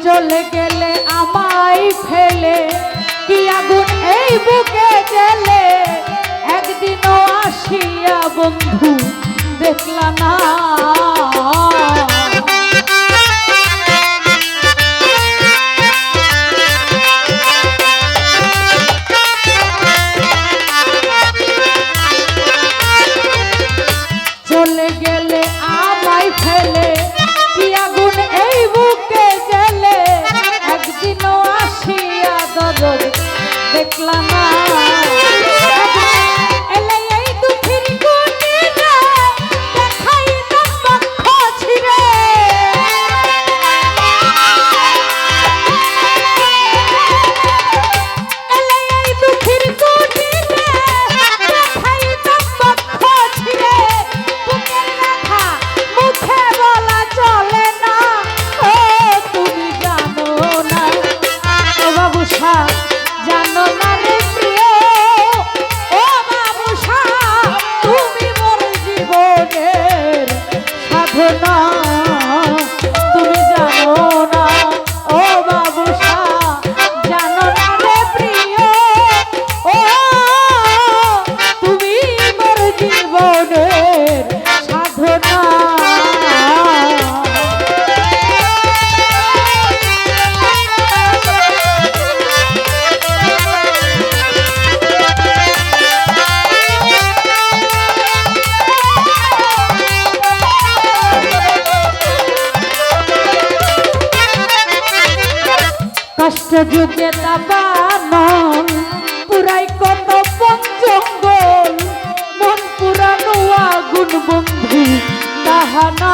চলে গেলে আমায় ফেলে কি আগুন এই বুকে জ্বলে একদিনও আসিয়া বন্ধু দেখলা না চলে গেলে আমায় ফেলে কি আগুন এই বুকে জ্বলে একদিনও আসিয়া দরদ দেখলা না এলে এই দুঃখের গুণিরে দেখাই তোর পক্ষ ছিড়ে এলে এই দুঃখের গুণিরে দেখাই তোর পক্ষ ছিড়ে বুকের কথা মুখে বলা চলে না ও তুমি জানো না ও বাবুসা জানো না রে প্রিয় ও বাবুসা তুমি মোর জীবনের সাধনা তুমি জানো না ও বাবুসা জানো না রে প্রিয় ও তুমি মোর জীবনের সাধনা কষ্ট যুগে দাবানল পুরাই কত পঞ্চঙ্গল মন পুরানো আগুন বন্ধু তাহানা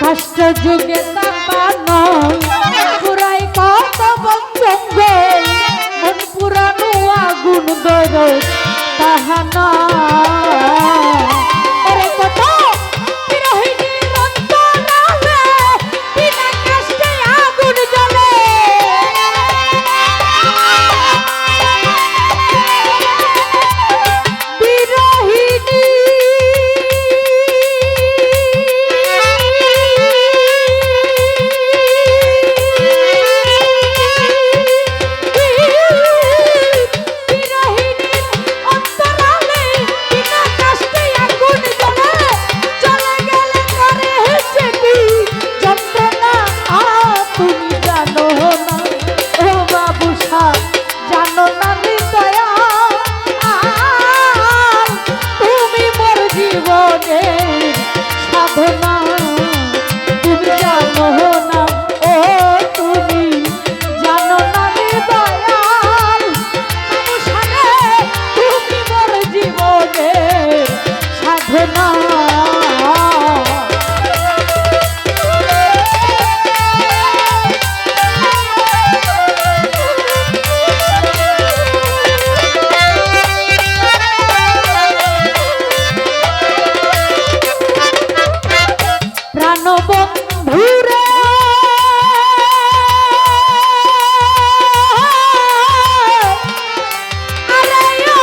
কষ্ট যুগে দাবানল পুরাই কত পঞ্চঙ্গল মন পুরানো আগুন দরদ তাহানা ওরে কত বিরহিণীর অন্তরালে বিনা কষ্টে আগুন জ্বলে বিরহিণী জানো না হৃদয়া তুমি মোর জীবনের সাধনা তুমি জানো না ও তুমি জানো না হৃদয়া তুমি মোর জীবনের সাধনা প্রাণবন্ধুরে আরে ও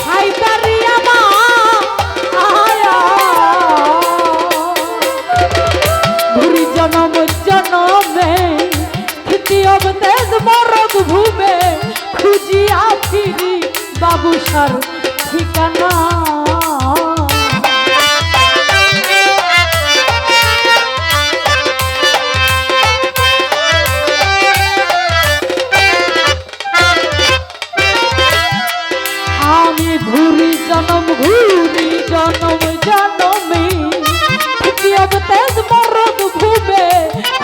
হাই পারিয়া মা আয়া ভুরি জনম জনমে তৃতীয় তেজ মরদ ভূমে খুঁজিয়া ফিরি বাবুসার ঠিকানা ঘুরি জনম জনমে তৃতীয় তেজ মরদ ভূমে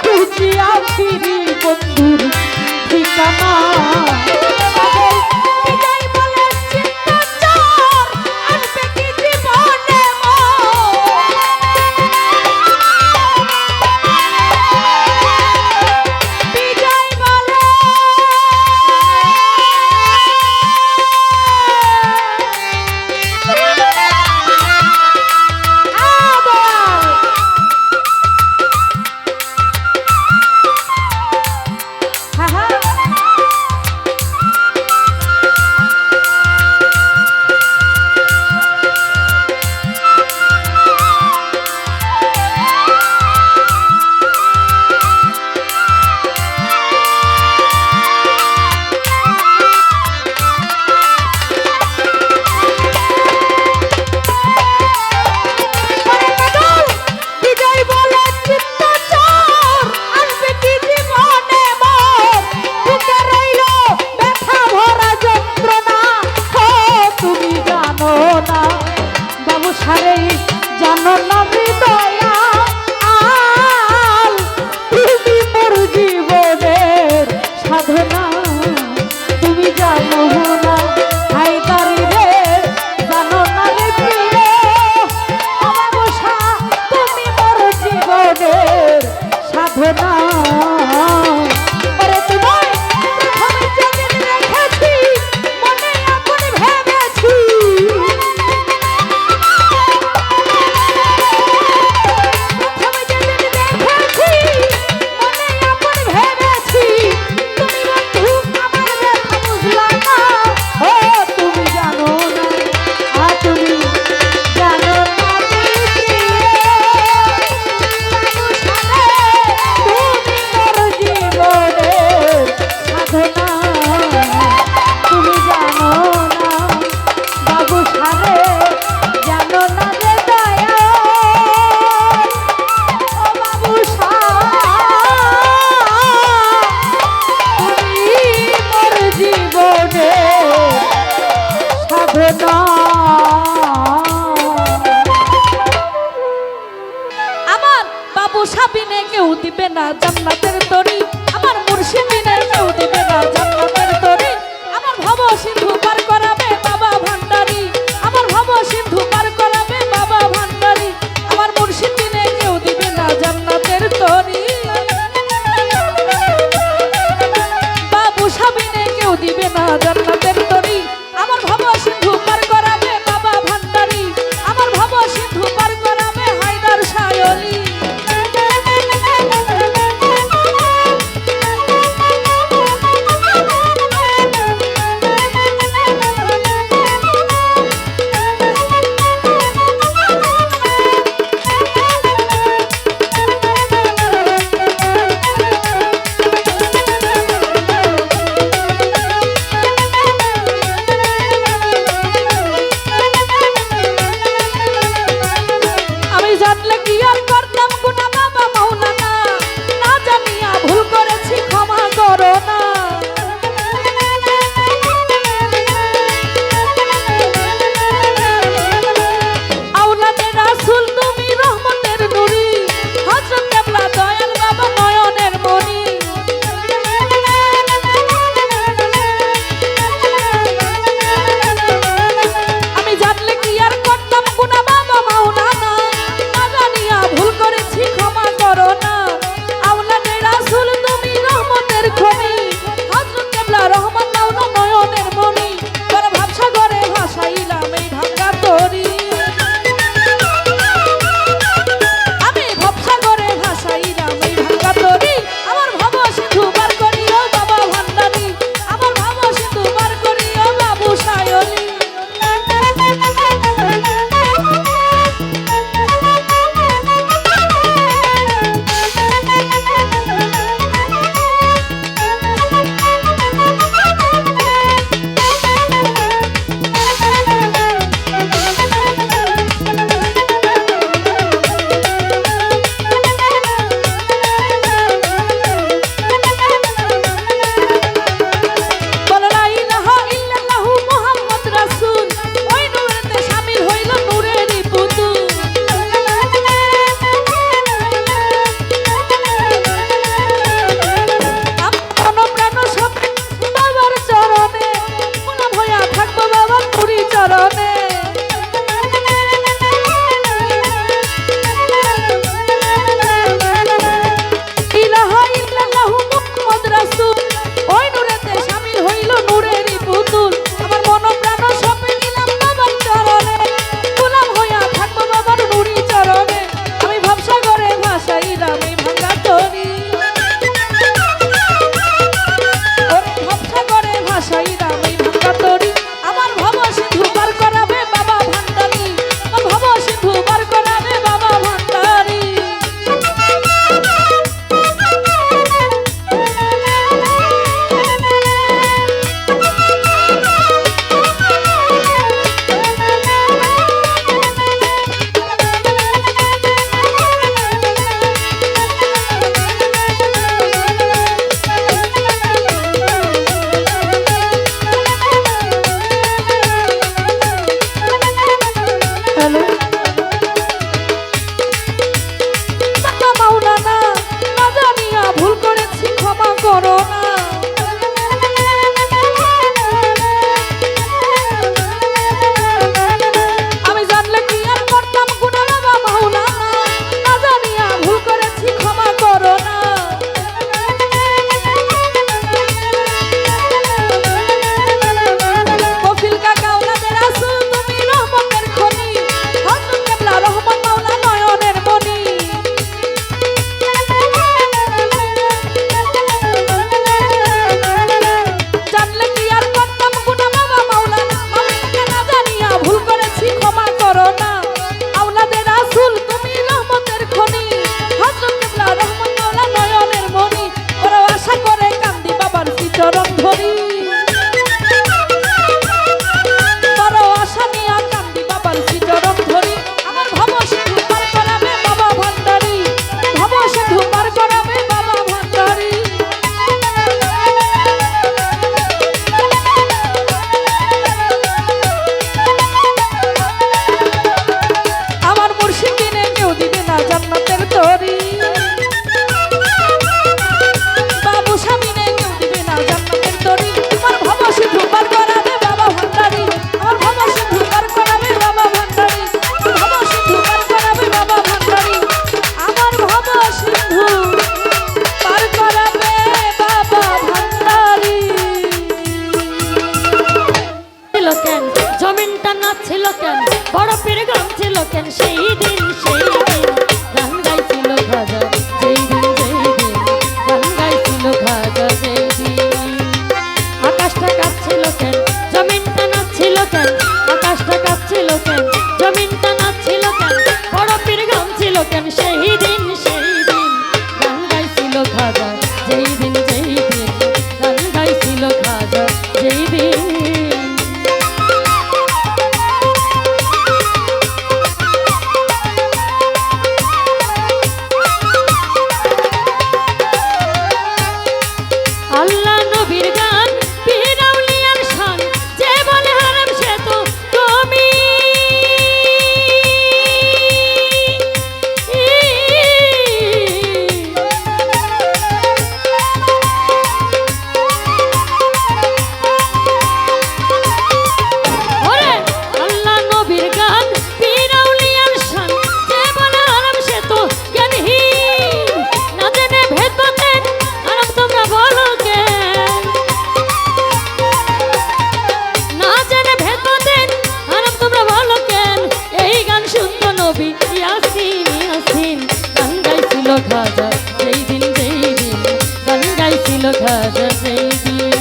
খুঁজিয়া ফিরি বন্ধুর ঠিকানা বলে চিত্ত চর আনবে না জান্নাতের তরি, আমার মুর্শিদ বিনে কেউ দিবে না জান্নাতের তরি। আমার ভব সিন্ধু পার করাবে বাবা ভান্ডারি, আমার ভব সিন্ধু পার করাবে বাবা ভান্ডারি। আমার মুর্শিদ বিনে কেউ দিবে না জান্নাতের তরি, বাবু সাবিনে কেউ দিবে না জান্নাতের তরি। আমার ভব সিন্ধু পার করাবে বাবা ভান্ডারি, আমার ভব সিন্ধু পার করাবে হায়দার সায়লি। খাজা যেই দিন।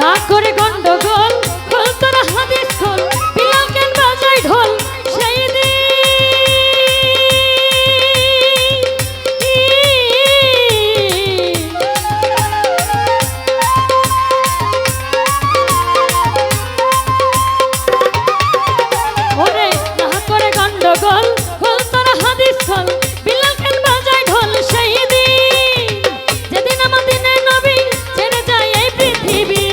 না করে গন্ডগোল খোল তোরা হাদিস খোল, বিলাল কেন বাজায় ঢোল সেই দিন। ওরে না করে গন্ডগোল খোল তোরা হাদিস খোল, বিলাল কেন বাজায় ঢোল সেই দিন। যেদিন আমাদের নবী ছেড়ে যায় এই পৃথিবী,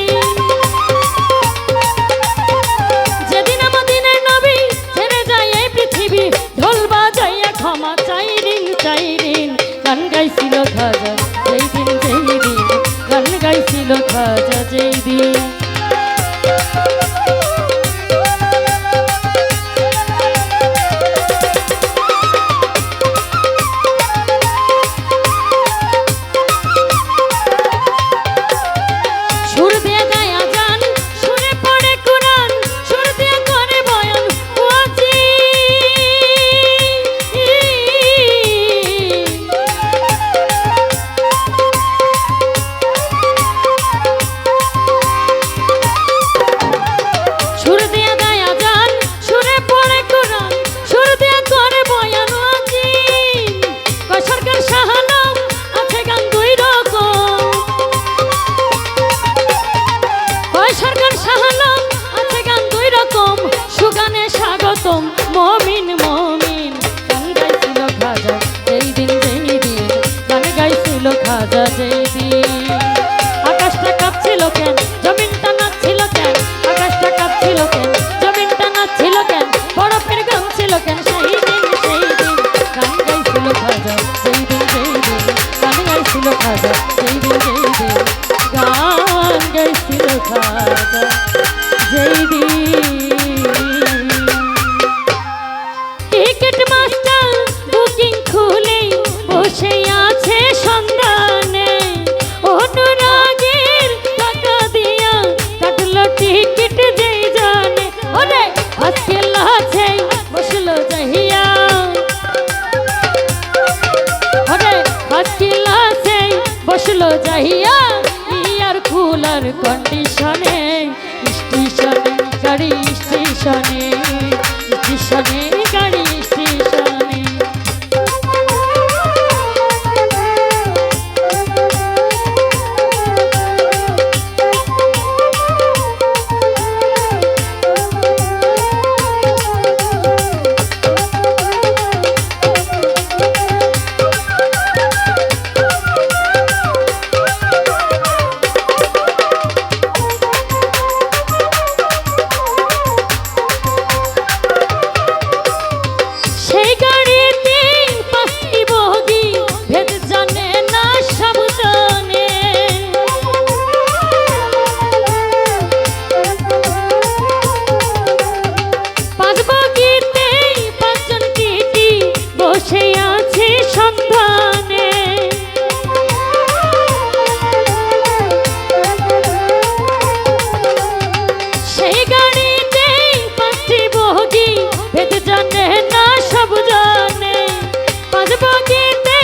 যেদিন আমাদের নবী ছেড়ে যায় এই পৃথিবী, ঢোল বাজাইয়া ক্ষমা চাই রিং চাই রিন। গান গাইছিল খাজা যেই দিন যেই দিন, গান গাইছিল খাজা যেই দিন। সুর দিয়ে গায় আজান, সুরে পড়ে কুরআন, সুর দিয়ে করে বয়ান ওয়াজি। সুর দিয়ে গায় আজান, সুরে পড়ে কুরআন, সুর দিয়ে করে বয়ান ওয়াজি। কয় সরকার শাহ আলম আছে গান দুই রকম, কয় সরকার শাহ আলম আছে গান দুই রকম, সুগানে স্বাগতম মমিন মমিন। গান গাইছিল খাজা যেই দিন যেই দিন, গান গাইছিল খাজা যেই দিন। আকাশটা কাঁপছিল কেন, জমিনটা নাচছিল কেন, আকাশটা কাঁপছিল কেন, জমিনটা নাচছিল কেন, বরফের গান ছিল কেন সেই দিন সেই দিন। গান গাইছিল খাজা যেই দিন যেই দিন, গান গাইছিল খাজা যেই দিন যেই দিন, গান গাইছিল খাজা যেই দিন। টিকিট মাস্টার বুকিং খুলে বসে আছে সন্ধানে, অনুরাগের টাকা দিয়া কাটলো টিকিট যেই জানে। ওরে আজকে লাছে বসলো যাইয়া, ওরে আজকে লাছে বসলো যাইয়া, ইয়ার কুলার কন্ডিশনে, স্টেশনে গাড়ি স্টেশনে, স্টেশনে গাড়ি স্টেশনে। সেই গাড়িতে পাঁচটি বগি, ভেদ জানে না সাবধানে। পাঁচ বগিতে পাঁচজন টিটি বসে আছে সন্ধানে। সেই গাড়িতে পাঁচটি বগি, ভেদ জানে না সব জানে। পাঁচ বগিতে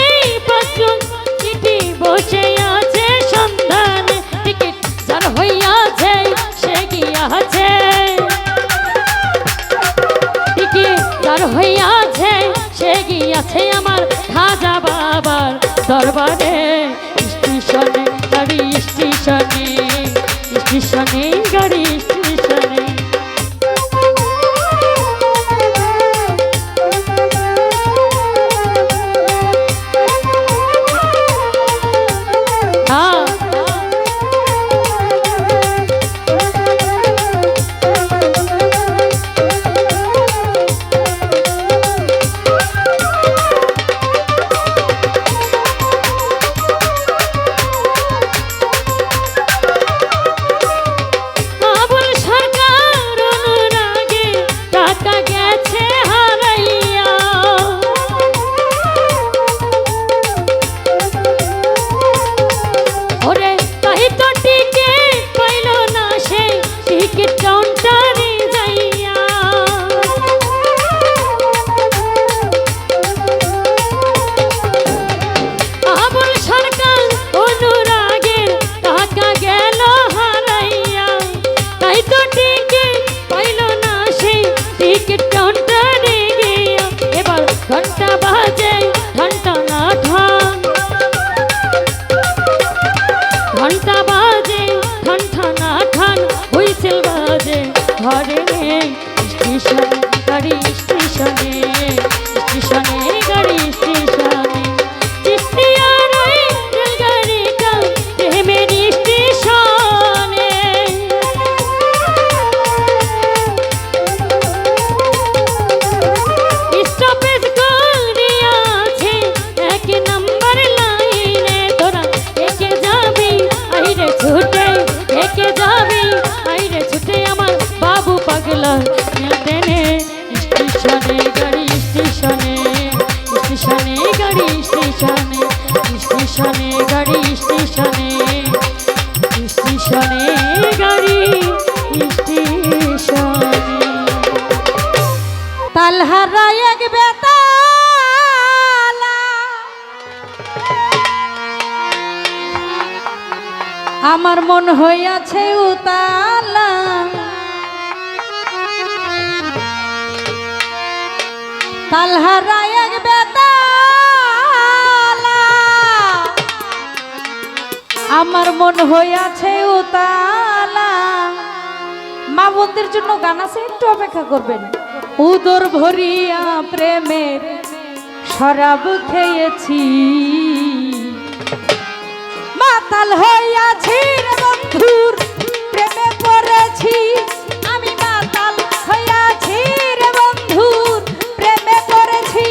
পাঁচজন টিটি বসে আছে সন্ধানে। টিকিট যার হইয়াছে সে গিয়াছে, টিকিট যার হইয়াছে সে গিয়াছে আমার খাজা বাবার দরবারে। স্টেশনে গাড়ি স্টেশনে, স্টেশনে গাড়ি স্টেশনে। আবু তালহারা এক বেতালা আমার মন হইয়াছে উতালা তালহারা এক বেতালা আমার মন হইয়াছে উতালা। মা বোনদের জন্য গান আছে, একটু অপেক্ষা করবেন। উদর ভরিয়া প্রেমের শরাব খেয়েছি, মাতাল হইয়াছি রে বন্ধুর প্রেমে পড়েছি, আমি মাতাল হইয়াছি রে বন্ধুর প্রেমে পড়েছি,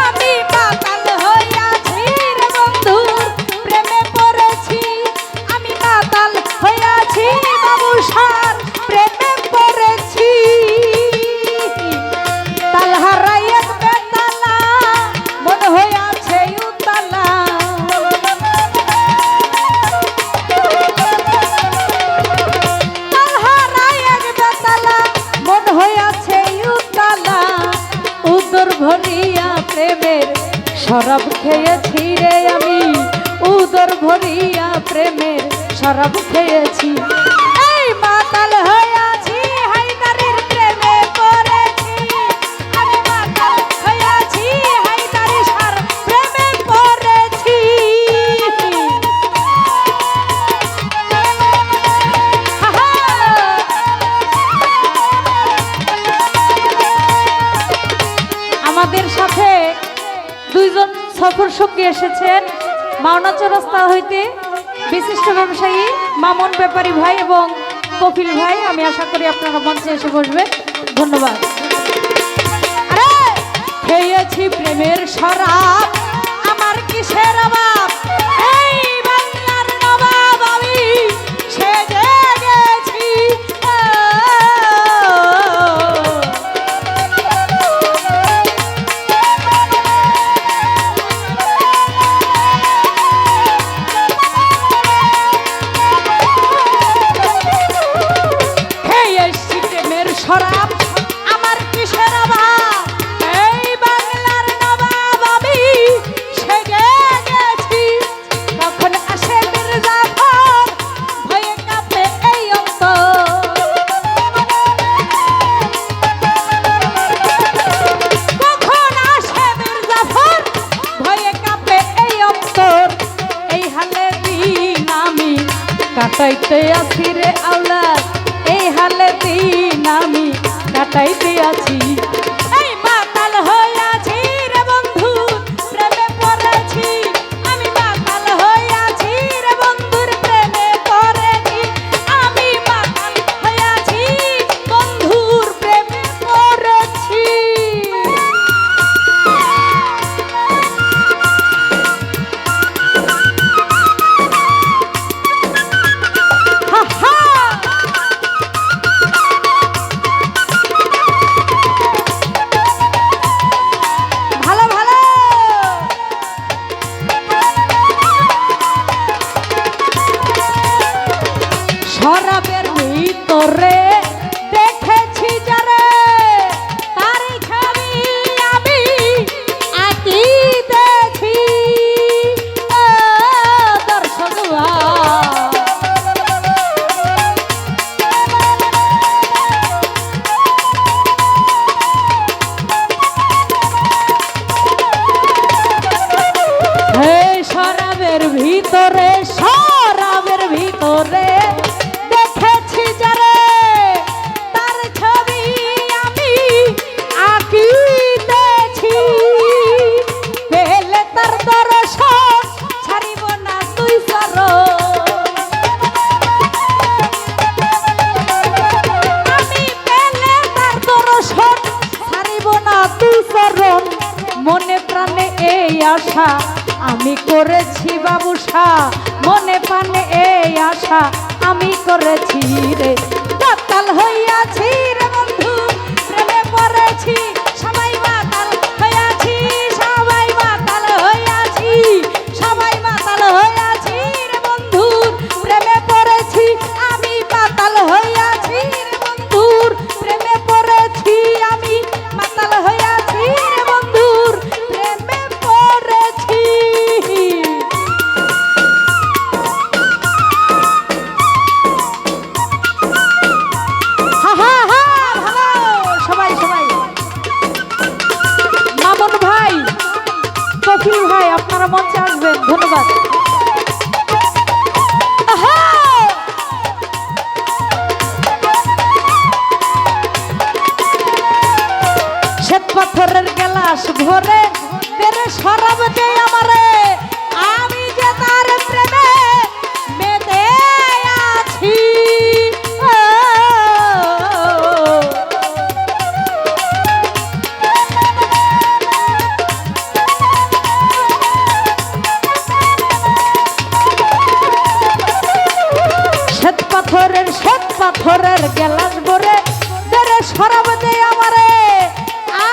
আমি মাতাল হইয়াছি রে বন্ধুর প্রেমে পড়েছি, আমি মাতাল হইয়াছি বাবুসার প্রেমে পড়েছি। তালহারা এক বেতালা মন হইয়াছে উতালা, তালহারা এক বেতালা মন হইয়াছে উতালা। উদর ভরিয়া প্রেমের শরাব খেয়েছি রে আমি, উদর ভরিয়া প্রেমের শরাব খেয়েছি, এই মাতাল হইয়াছি হায়দারের প্রেমে পড়েছি, আমি মাতাল হইয়াছি হায়দারের সার প্রেমে পড়েছি। আমাদের সাথে দুইজন সফর সঙ্গী এসেছেন মাওনা চৌরাস্তা হইতে, বিশিষ্ট ব্যবসায়ী মামুন ব্যাপারী ভাই এবং কপিল ভাই। আমি আশা করি আপনারা মঞ্চে এসে বসবেন। ধন্যবাদ। আরে খেয়েছি প্রেমের শরাব আমার কিসের অভাব, এই বাংলার নবাব আমি সেজে গেছি। শরাব আমার কিসের অভাব, এই বাংলার নবাব আমি সেজে গেছি। তখন আসে মির্জাফর ভয়ে কাঁপে এই অন্তর, তখন আসে মির্জাফর ভয়ে কাঁপে এই অন্তর, এই হালে দিন আমি কাটাইতে আছি রে আওলাদ, এই হালে দিন আমি কাটাইতে আছি, এই মাতাল হইয়াছি রে বন্ধু প্রেমে পড়েছি, আমি মাতাল হইয়াছি রে বন্ধুর প্রেমে পড়েছি, আমি মাতাল হইয়াছি বন্ধুর প্রেমে পড়েছি। শরাবের ভিতরে দেখেছি যারে, তার ছবি আমি আঁকিতেছি, দর্শক শরাবের ভিতরে, শরাবের ভিতরে দেখেছি যারে, তার ছবি আমি আঁকিতেছি, পেলে তার দর্শন ছাড়িব না তুই চরণ, আমি পেলে তার দর্শন ছাড়িব না তুই চরণ, মনে প্রাণে এই আশা আমি করেছি বাবুসা, মনে প্রাণে এই আশা আমি করেছি রে, মাতাল হইয়াছি রে বন্ধু প্রেমে পড়েছি, সবাই মাতাল হইয়াছি, সবাই মাতাল হইয়াছি, সবাই মাতাল হইয়াছি রে বন্ধুর প্রেমে পড়েছি, আমি মাতাল হইয়াছি রে বন্ধুর প্রেমে পড়েছি, আমি মাতাল হইয়া ধন্যবাদ। শ্বেত পাথরের গেলাস ভরে তেরে শরাব যে আমারে, আমি যে তার প্রেমে মেতে আছি। শ্বেত পাথরের গেলাস ভরে তেরে শরাব যে আমারে,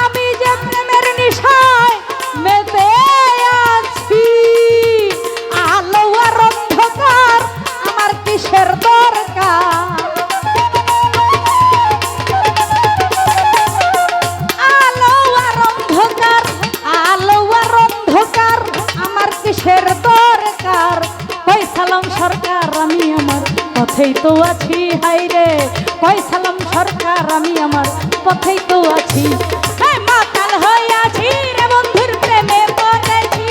আমি যে প্রেমের নিশায় মেতে আছি। আলো আর অন্ধকার আমার কিসের দরকার, আলো আর অন্ধকার, আলো আর অন্ধকার আমার কিসের দরকার। কই সালাম সরকার আমি আমার পথেই তো আছি, হাইরে কই সালাম সরকার আমি আমার পথেই তো আছি। মাতাল হইয়াছি রে বন্ধুর প্রেমে পড়েছি,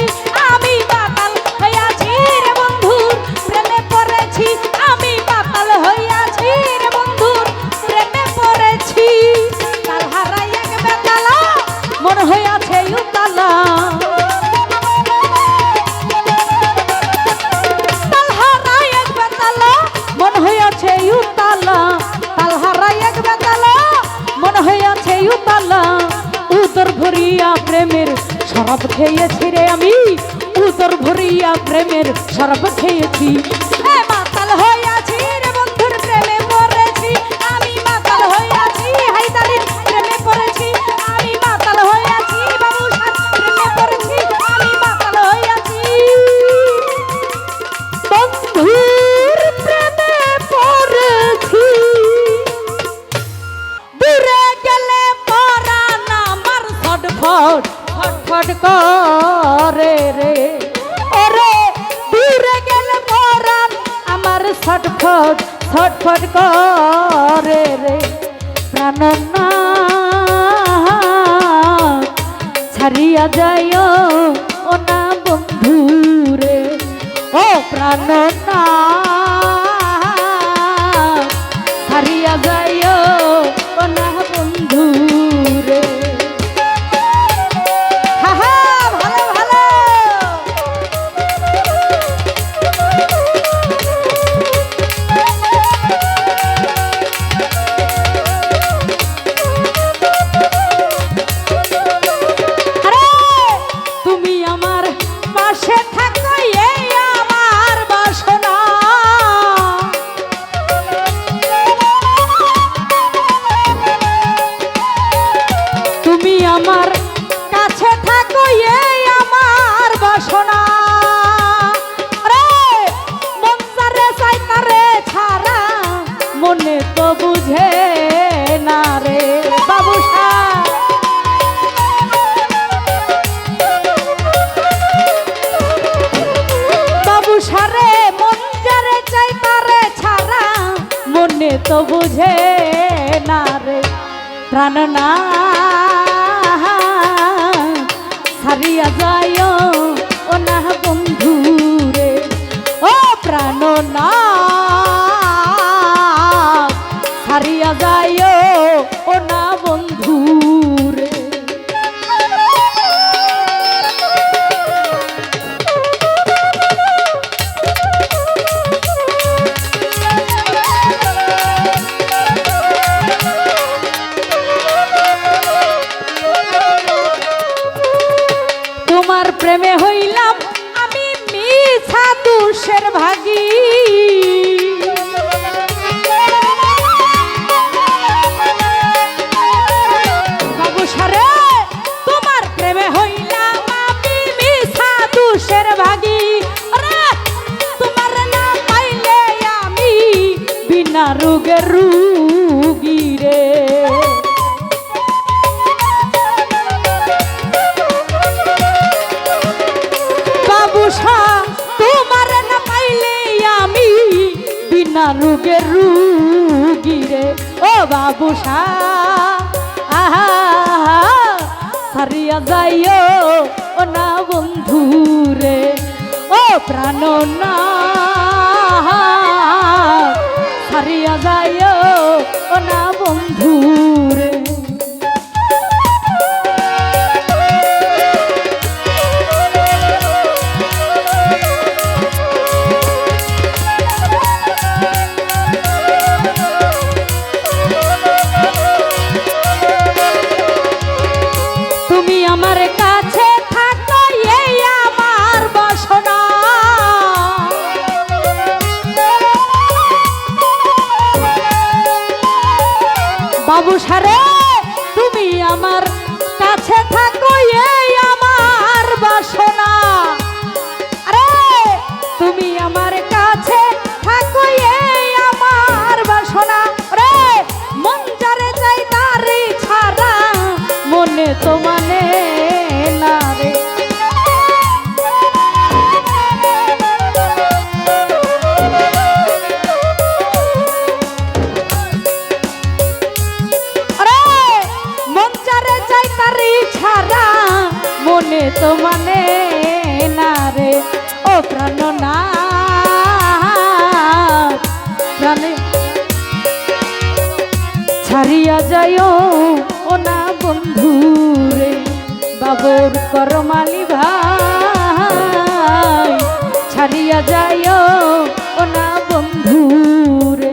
আমি মাতাল হইয়াছি রে বন্ধুর প্রেমে পড়েছি, আমি মাতাল হইয়াছি রে বন্ধুর প্রেমে পড়েছি। তাল হারাই এক বেতালা মন হইয়াছে উতালা, তাল হারাই এক বেতালা মন হইয়াছে উতালা, তাল হারাই এক বেতালা মন হইয়াছে উতালা। উদর ভরিয়া প্রেমের শরাব খেয়েছি রে আমি, উদর ভরিয়া প্রেমের শরাব খেয়েছি। মাতাল হইয়াছি রে বন্ধুর প্রেমে পড়েছি, আমি মাতাল হইয়াছি হায়দারির প্রেমে পড়েছি, আমি মাতাল হইয়াছি বাবুসার প্রেমে পড়েছি, আমি মাতাল হইয়াছি বন্ধুর প্রেমে পড়েছি। দূরে গেলে পরাণ আমার ছটফট ছটফট করে রে, ওরে দূরে গেলে পরাণ আমার ছটফট ছটফট করে রে। প্রাণনা ছাড়িয়া যায় ও না বন্ধু রে, ও প্রাণনা ছাড়িয়া যায় ও না বন্ধু রে। ভালো ভালো আরে তুমি আমার পাশে থাকো এই আমার বাসনা, তুমি আমার কাছে থাকো এই আমার বাসনা। রে মন সারে সাইতারে ছাড়া মনে তো বুঝে না রে বাবুসা। বাবুসারে মন যারে চাইতারে ছাড়া মনে তো বুঝে না রে। প্রাণ না ছাড়িয়া যায় ও না বন্ধু রে, ও প্রাণ না ছাড়িয়া যায় ও না বন্ধু রে। তোমার প্রেমে হইলাম আমি মিছা দুষের ভাগী, বাবুসারে তোমার প্রেমে হইলাম আমি মিছা দুষের ভাগী। তোমার না পাইলে আমি বিনা রোগের রুগী রে। তোমার না পাইলে আমি বিনা রোগের রুগী রে, ও বাবুসা আহা ছাড়িয়া যাইও ও না বন্ধু রে, ও ও প্রাণনা হারিয়া যায় ও না বন্ধুরে। তুমি আমার কাছে থাকো এই আমার বাসনা, বাবু সারে তুমি আমার কাছে থাকো এই আমার বাসনা, আরে তুমি আমার কাছে থাকো এই আমার বাসনা, রে মন যারে চাই তারে ছাড়া মনে তো মানে না রে। আরে মন যারে চাই তারে ছাড়া মনে তো মানে না রে। ও প্রাণনা প্রাণে ছাড়িয়া যাইও ও না বন্ধুরে, বাবুর করমালি ভাই ছাড়িয়া যাইও ও না বন্ধুরে।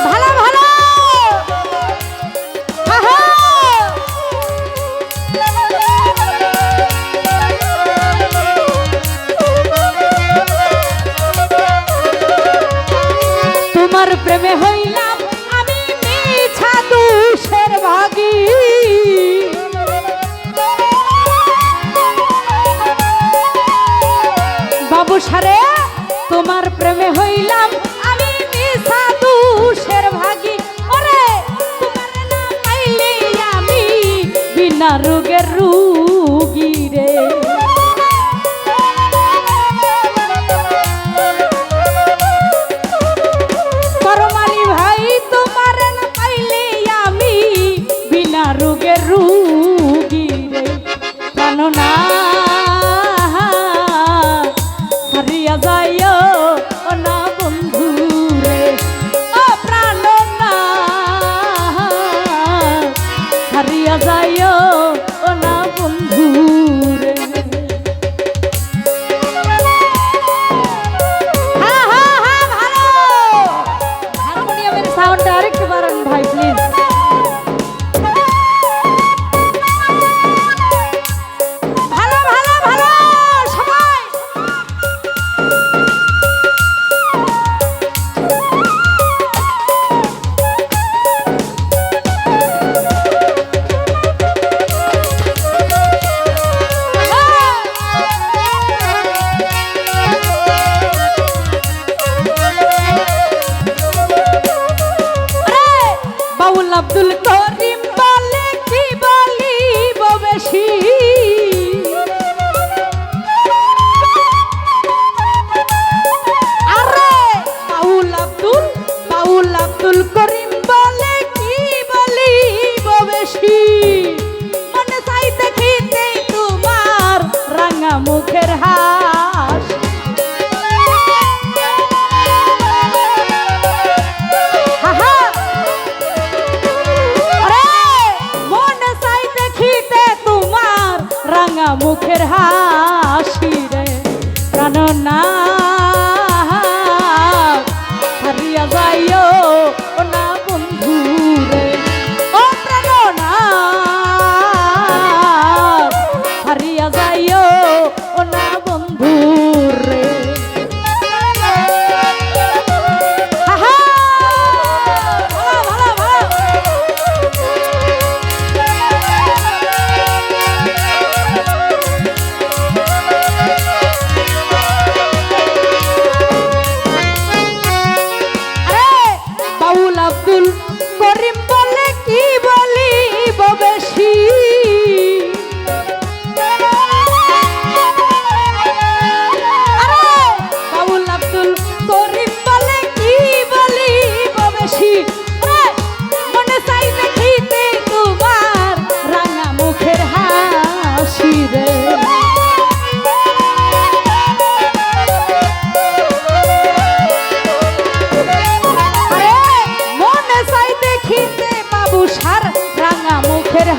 ভালো ভালো আহা তোমার প্রেমে হইলাম আমি মিছা দুষের ভাগী, বাবু সারে তোমার প্রেমে হইলাম আমি মিছা দুষের ভাগী, ওরে তোমার না পাইলে আমি বিনা রোগের রুগী রে। করমালি ভাই তোমার না পাইলে আমি বিনা রোগের রুগী রে। প্রাণনা হারিয়া যাইও ও না বন্ধুরে, ও প্রাণনা হারিয়া যাইও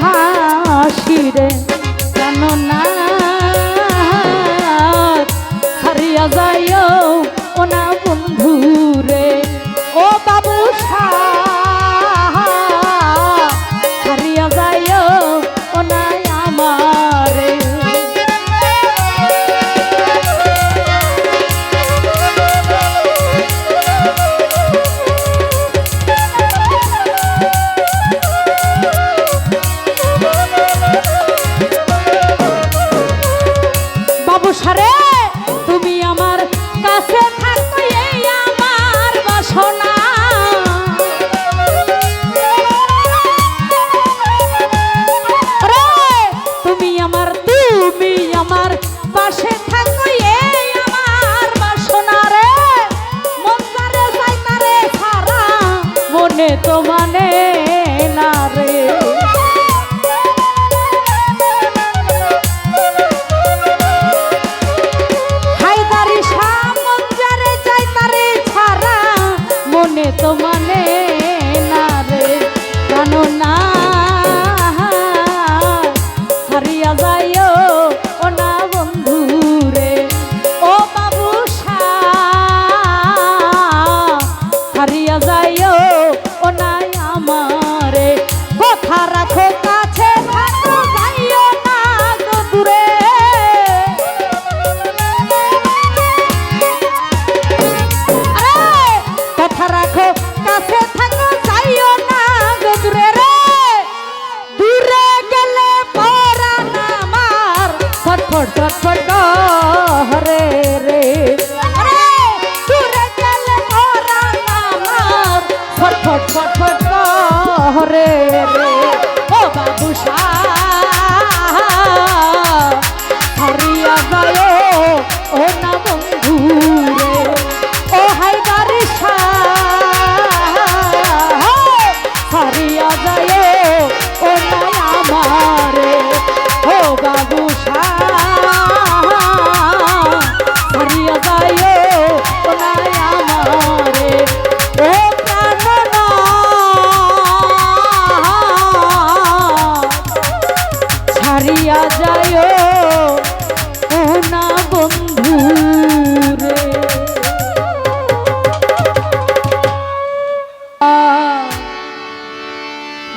হাসি রে জানো না হারিয়া যাইও ও না বন্ধু রে ও বাবু হারিয়া যাইও ও না আমারে সারে তুমি আমার কাছে থাকো এই আমার বাসনা রে তুমি আমার পাশে থাকো এই আমার বাসনা রে মন সারে যাইতা রে সারা মনে তো মানে না রে তো মানে না রে জানো না হারিয়া যাইও ও না বন্ধু রে ও বাবু হারিয়া যাইও ও না আমারে কথা রাখো কাছে থাকো যাইও না গো দূরে কথা রাখো কাছে থাকো যাইও না গো দূরে রে দূরে গেলে পরাণ আমার ছটফট ছটফট করে রে আরে দূরে গেলে পরাণ আমার ছটফট ছটফট করে রে ও বাবু হারিয়া যাইও ও না বন্ধু রে ও হায়দার হারিয়া যাইও ও না আমারে ও বাবু হারিয়া যাইও ও না আমারে ও প্রাণনাথ হারিয়া যাইও ও না বন্ধু রে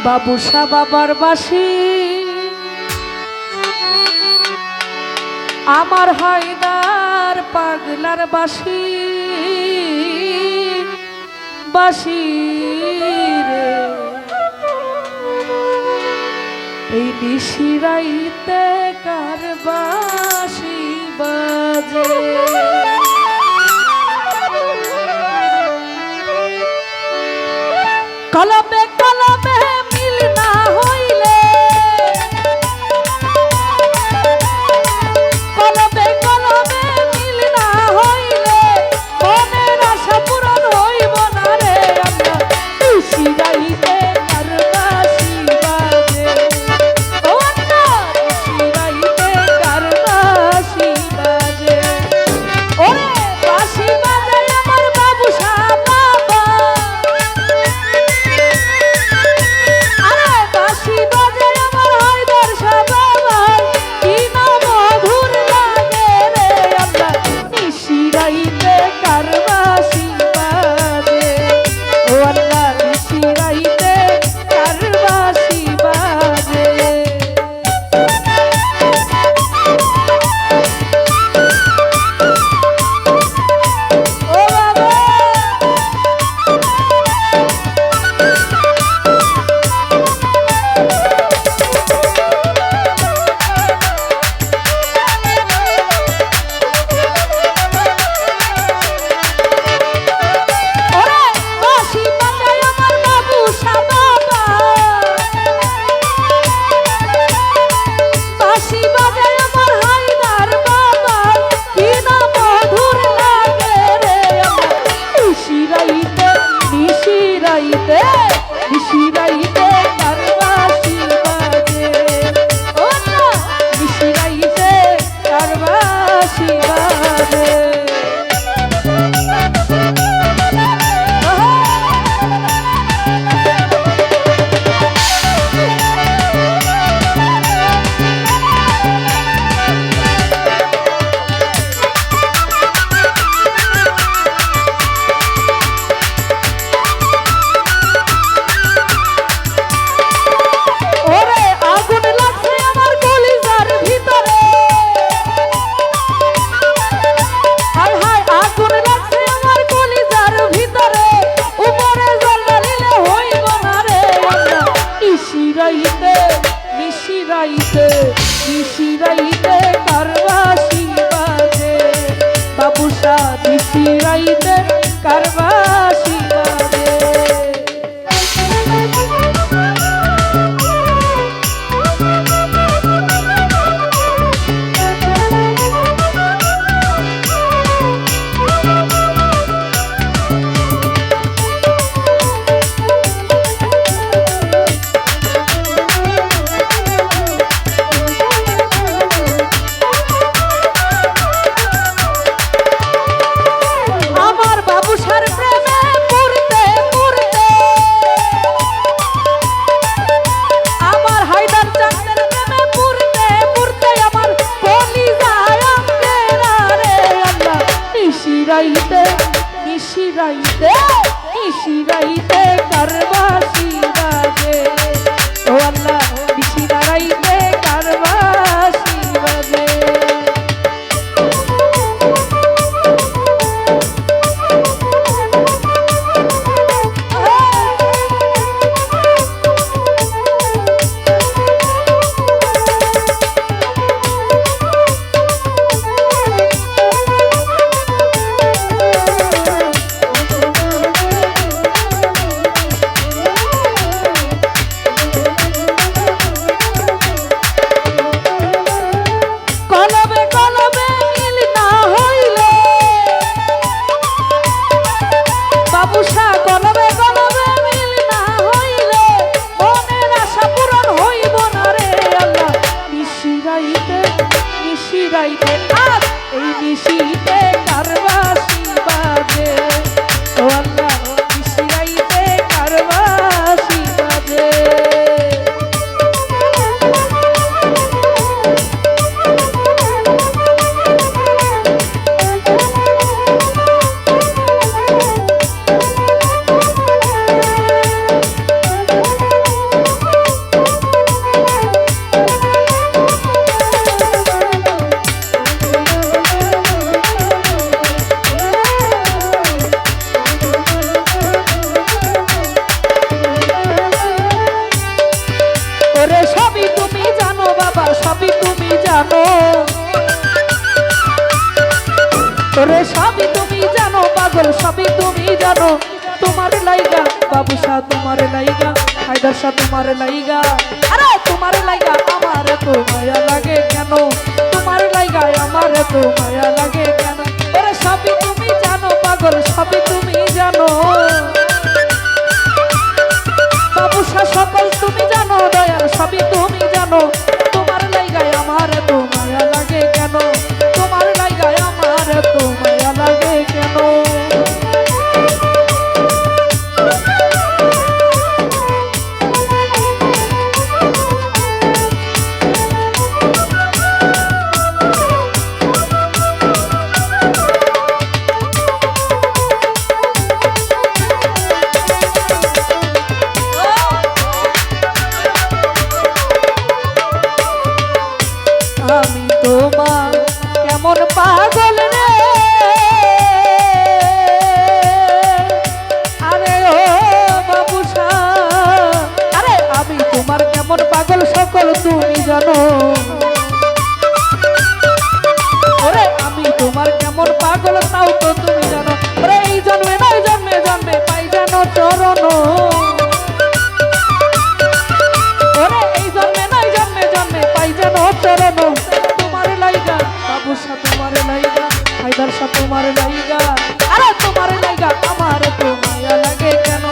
বাবুসা বাবার বাসি আমার হায়দার পাগলার বাসি বাসি রে এই নিশিরাইতে কার বাসি বাজে কলবে কলবে মিল না হইলে কলবে কলবে মিল না হইলে মনের আশা পূরণ হইব না রে আমরা নিশিরাইতে কার বাসি বাজে ও না নিশিরাইতে কার বাসি বাজে ওরে বাসি বাজে আমার বাবুসা বাবা কারবাসি বাজে। নিশিরাইতে কারবাসি বাজে, ও আল্লাহ নিশিরাইতে কারবাসি বাজে। নিশিরাইতে আজ এই নিশিতে কারবাসি বাজে, ও আল্লাহ নিশিরাইতে কারবাসি বাজে। সবই তুমি জানো বাবা, সবই তুমি জানো, ওরে সবই তুমি জানো পাগল, সবই তুমি জানো। তোমার লাইগা বাবুসা, তোমার লাইগা হায়দার শাহ, তোমার লাইগা, আরে তোমার লাইগা আমার তো মায়া লাগে কেন, তোমার লাইগা আমার তো মায়া লাগে কেন। ওরে সবই তুমি জানো পাগল, সবই তুমি জানো বাবুসা, সকল তুমি জানো দয়াল, সবই তুমি জানো। তোমার লাইগায় আমার তো মায়া লাগে কেন, তোমার লাইগায় আমার তো মায়া লাগে কেন। আমি তোমার কেমন পাগল রে, আরে ও বাবুসা, আরে আমি তোমার কেমন পাগল সকল তুমি জানো। ওরে আমি তোমার কেমন পাগল তাও তো তুমি জানো। ওরে এই জন্মে নয় জন্মে জন্মে পাই জানো চরণ, ওরে এই জন্মে নয় জন্মে জন্মে পাই জানো চরণ। তোমার লাইগা বাবুসা, তোমার লাইগা হায়দার শাহ, তোমার লাইগা, আরে তোমার লাইগা আমার তো মায়া লাগে কেন,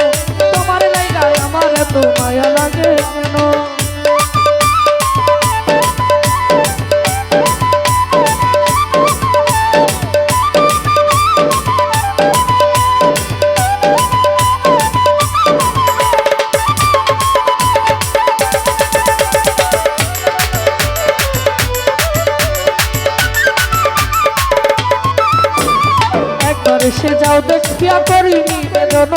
তোমার লাইগা আমার তো মায়া লাগে কেন। সে যাও দেখিয়া করি নিবেদন,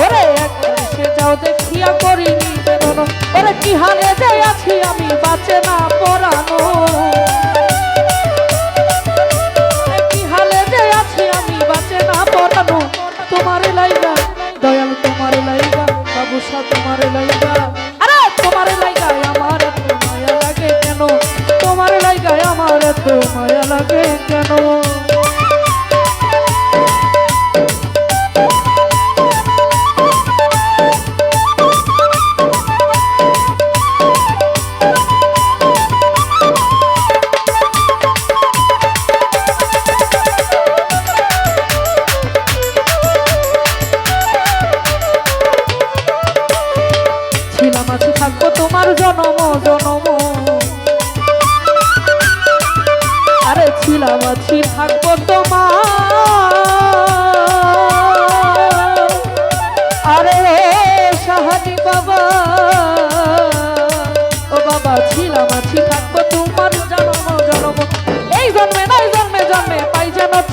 ওরে একবার সে যাও দেখিয়া করি নিবেদন। ওরে কি হালে যে আছি আমি বাঁচে না পরানো, কি হালে যে আছি আমি বাঁচে না পরানো। তোমার লাইগা দয়াল, তোমার লাইগা বাবুসা, তোমার লাইগা, আরে তোমার লাইগা আমার তো মায়া লাগে কেন, তোমার লাইগা আমার তো মায়া লাগে কেন।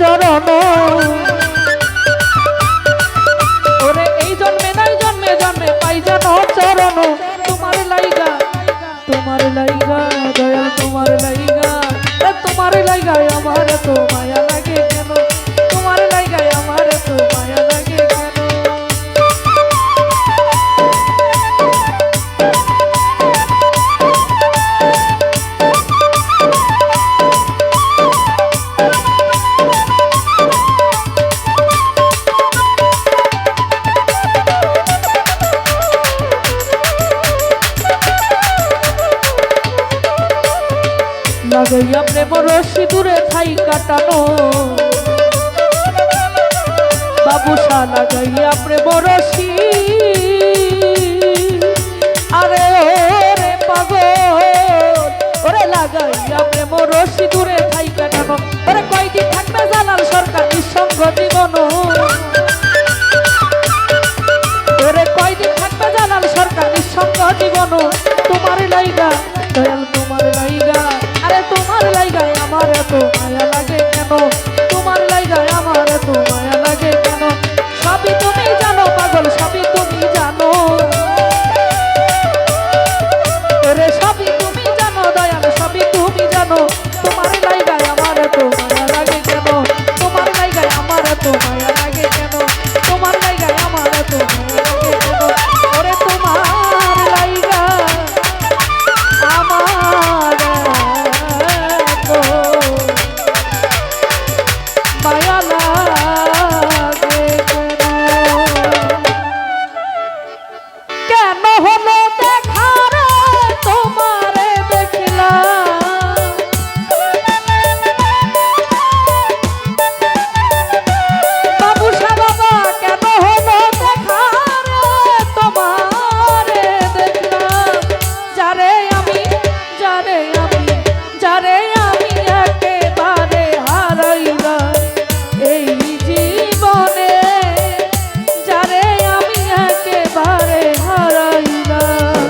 চরণ ওরে এই জন্মে নাই জন্মে জন্মে পাই যেন চরণ তোমার লাইগা দয়াল তোমার লাইগা আমার তো মায়া লাগে কেন তোমার লাইগায় আমার তো মায়া লাগে কেন লাগাইয়া প্রেম রশি দূরে ঠাই কাটানো বাবুসা লাগাইয়া প্রেম রশি আরে ওরে পাগল ওরে লাগাইয়া প্রেম রশি দূরে ঠাই কাটানো ওরে কয়দিন থাকবে জালাল সরকার নিঃসঙ্গ জীবন ওরে কয়দিন থাকবে জালাল সরকার নিঃসঙ্গ জীবন তোমার লাইগা দয়াল তোমার লাইগা আরে তোমার লাইগায় আমার এত মায়া লাগে কেন তোমার লাইগায় আমার এত মায়া লাগে কেন সবই তুমি জানো পাগল সবই তুমি জানো ওরে সবই তুমি জানো দয়াল সবই তুমি জানো তোমার লাইগায় আমার এত মায়া লাগে কেন তোমার লাইগায় আমার এত মায়া লাগে কেন তোমার লাইগায় আমার এত মায়া লাগে কেন ওরে তোমার লাইগা আমার মায়া লাগে কেন হলো দেখা রে তোমারে দেখলাম বাবুসা বাবা কেন হলো দেখা রে তোমারে দেখলাম যারে আমি একেবারে হারাইলাম এই জীবনে যারে আমি একেবারে হারাইলাম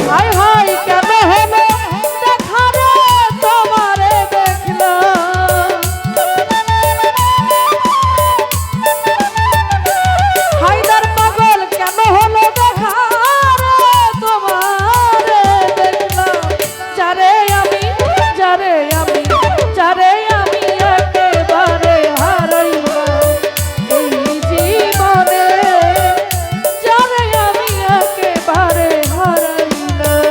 হায় হায় কেন হলো দেখা রে তোমারে দেখলাম হায়দার পাগল কেন হলো দেখা রে তোমারে দেখলাম যারে আমি একেবারে হারাইলাম এই জীবনে যারে আমি একেবারে হারাইলাম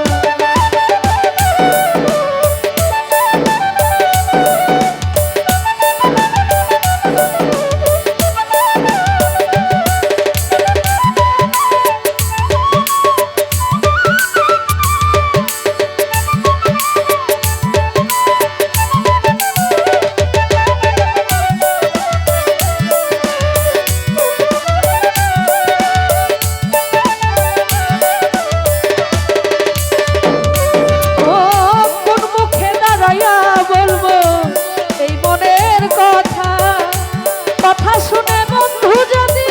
কথা শুনে বন্ধু যদি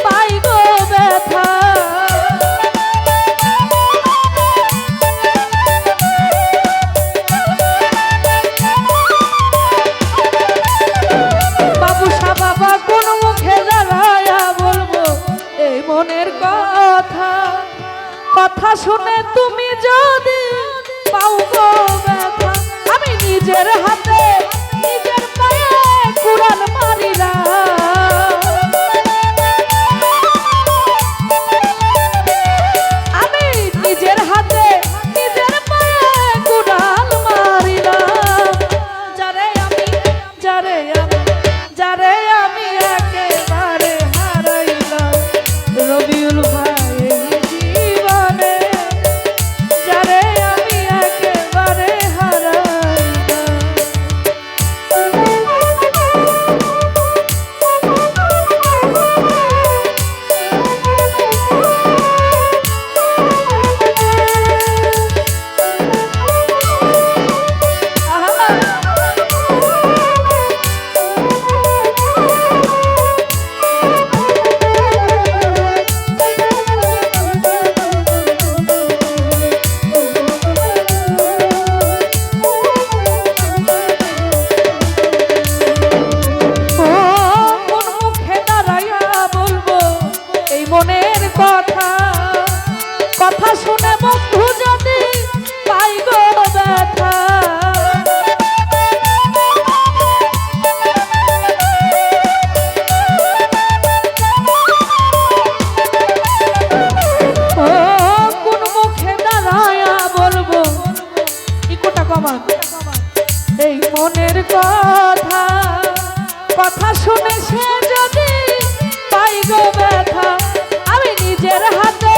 পাই গো ব্যথা বাবুসা বাবা কোন মুখে দাঁড়ায়া বলবো এই মনের কথা কথা শুনে তুমি যদি পাও গো ব্যথা আমি নিজের হাতে নিজের পায়ে কুড়াল মারিলাম আমি নিজের হাতে নিজের পায়ে কুড়াল মারিলাম যারে আমি একেবারে হারাইলাম রবিউল ভাই জীবনে যারে আমি একেবারে হারাইলাম কথা শুনে সে যদি পাই গো ব্যথা, আমি নিজের হাতে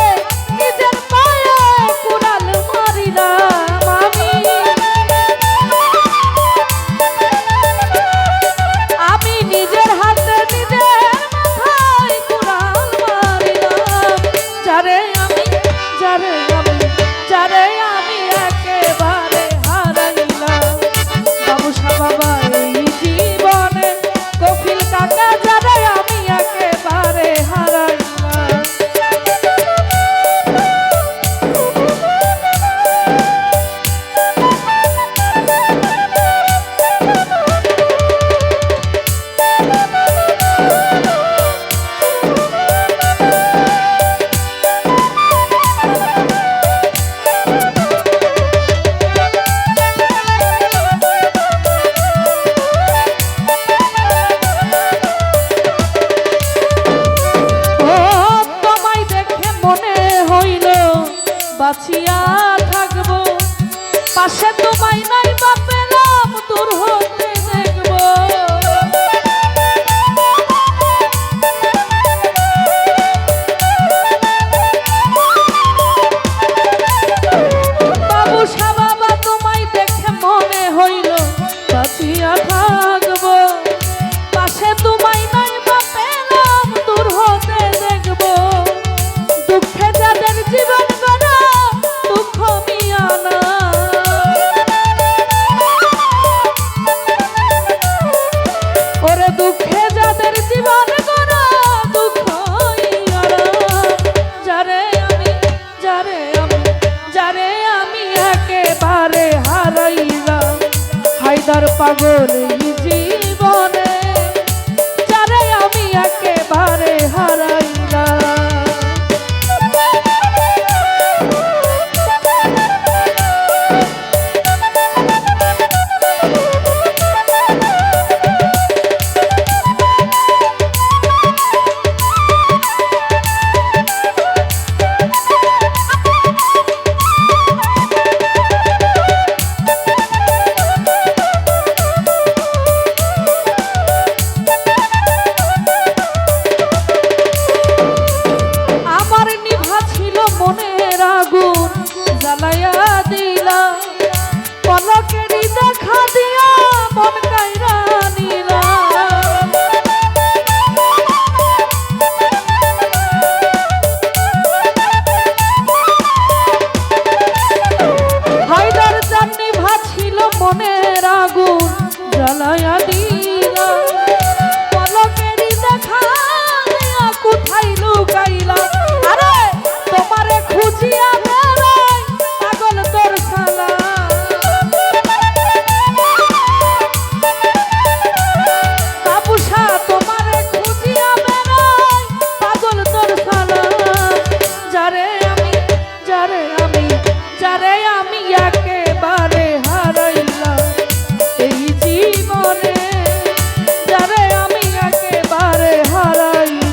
নিজের পায়ে কুড়াল মারিলাম। আমি নিজের হাতে নিজের মাথায় কুড়াল মারিলাম। যারে আমি যারে আমি যারে আমি একেবারে হারাইলাম। বাবুসা বাবা এই জীবনে কফিল কাকা যারে আমি একেবারে হারাইলাম। বাঁচিয়া থাকবো পাশে তোমায় নাই বা পেলাম দূর হতে দেখবো। বাবুসা বাবা তোমায় দেখে মনে হইল বাঁচিয়া থাকবো পাশে তোমায় নাই বা পেলাম দূর হতে দেখবো। দুঃখে যাদের জীবন দুঃখে যাদের জীবন গড়া দুঃখ যারে আমি যারে আমি যারে আমি একেবারে হারাইলাম। হায়দার পাগল জীবনে যারে আমি একেবারে হারাইলাম। মনের আগুন জ্বালাইয়া দিলা পলকেরই দেখা দিয়া মন কাইরা নিলা। হায়দার জান নিভা ছিল মনের আগুন জ্বালাইয়া দিলা পলকেরই দেখা দিয়া কোথায় লুকাইলা। আরে তোমারে খুঁজিয়া বেড়াই পাগল তোর শালা। বাবুসা তোমারে খুঁজিয়া বেড়াই পাগল তোর শালা। যারে আমি যারে আমি যারে আমি একেবারে হারাইলাম এই জীবনে যারে আমি একেবারে হারাইলাম।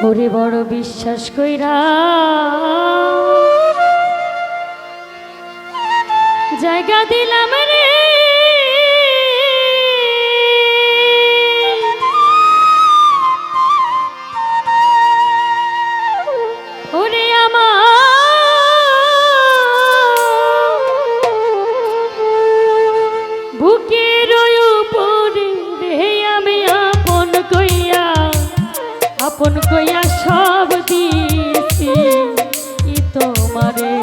ওরে বড় বিশ্বাস কইরা জায়গা দিলাম রে ওরে আমার বুকের উপরে রে আমি আপন কইয়া সব দিয়েছি তোমারে।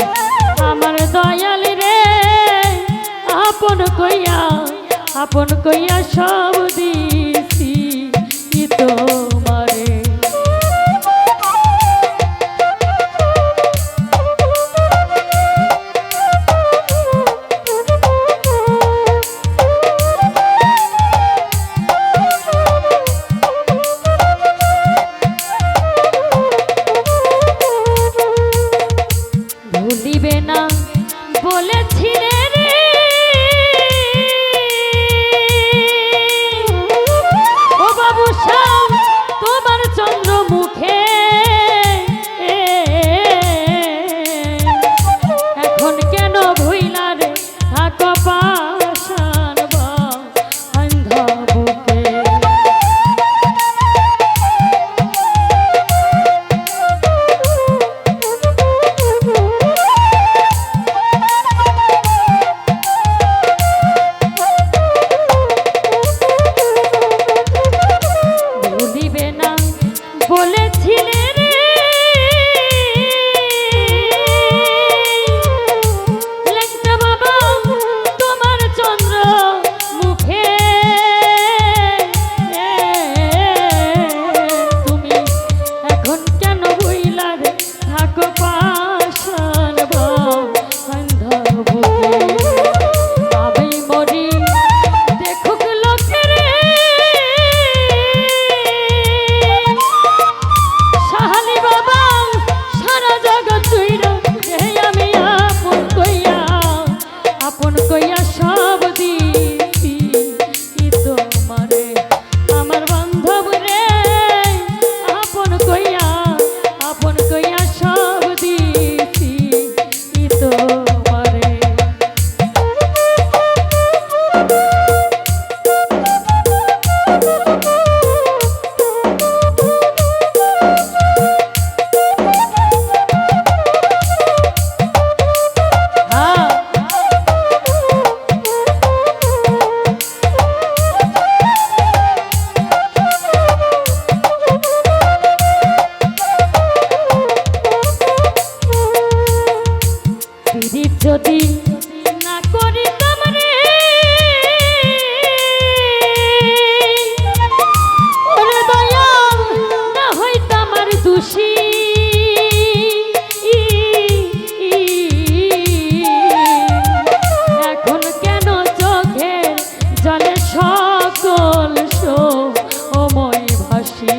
আপন কইয়া সব দিছি তোমারে। ভুলিবে না বলেছিলে রে ও বাবু শ্যাম তোমার চন্দ্রমুখে, এখন কেন ভুইলা রে থাকো পাষাণ বন্ধ বুকে। বলেছিলে রে লেখা বাবা তোমার চন্দ্র মুখে, তুমি এখন কেন ভুইলা রে থাকো পাষাণ বন্ধ বুকে। আমি মরি দেখুক লোকে রে সাহালি বাবা সারা জগৎ জুইরা আমি আপন কইয়া সব দিছি তোমারে আমার বান্ধব রে, আপন কইয়া সব দিছি তোমারে। যদি না করি তোমারে ওরে দয়াল না হইত আমার দোষী, এখন কেন চোখের জলে সকল সময় ভাসি।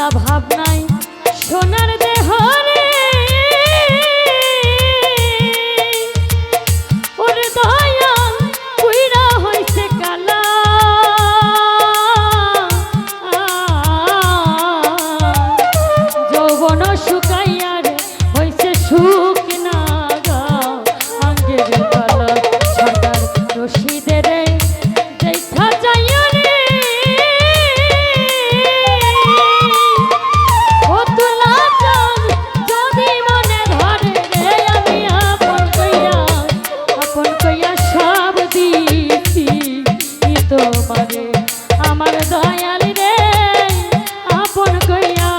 জ্বালা ভাবনাই সোনার দেহ রে ওরে দয়াল পুইরা হইছে কালা যৌবন শুকাইয়া রে হইছে সুখ না গা আঙ্গের কালা সরকার রশিদের দেখা যাইয়া রে ও তুলা চাঁদ যদি মনে ধরে রে আমি আপন কইয়া সব দিছি তোমারে আমার দয়াল রে আপন কইয়া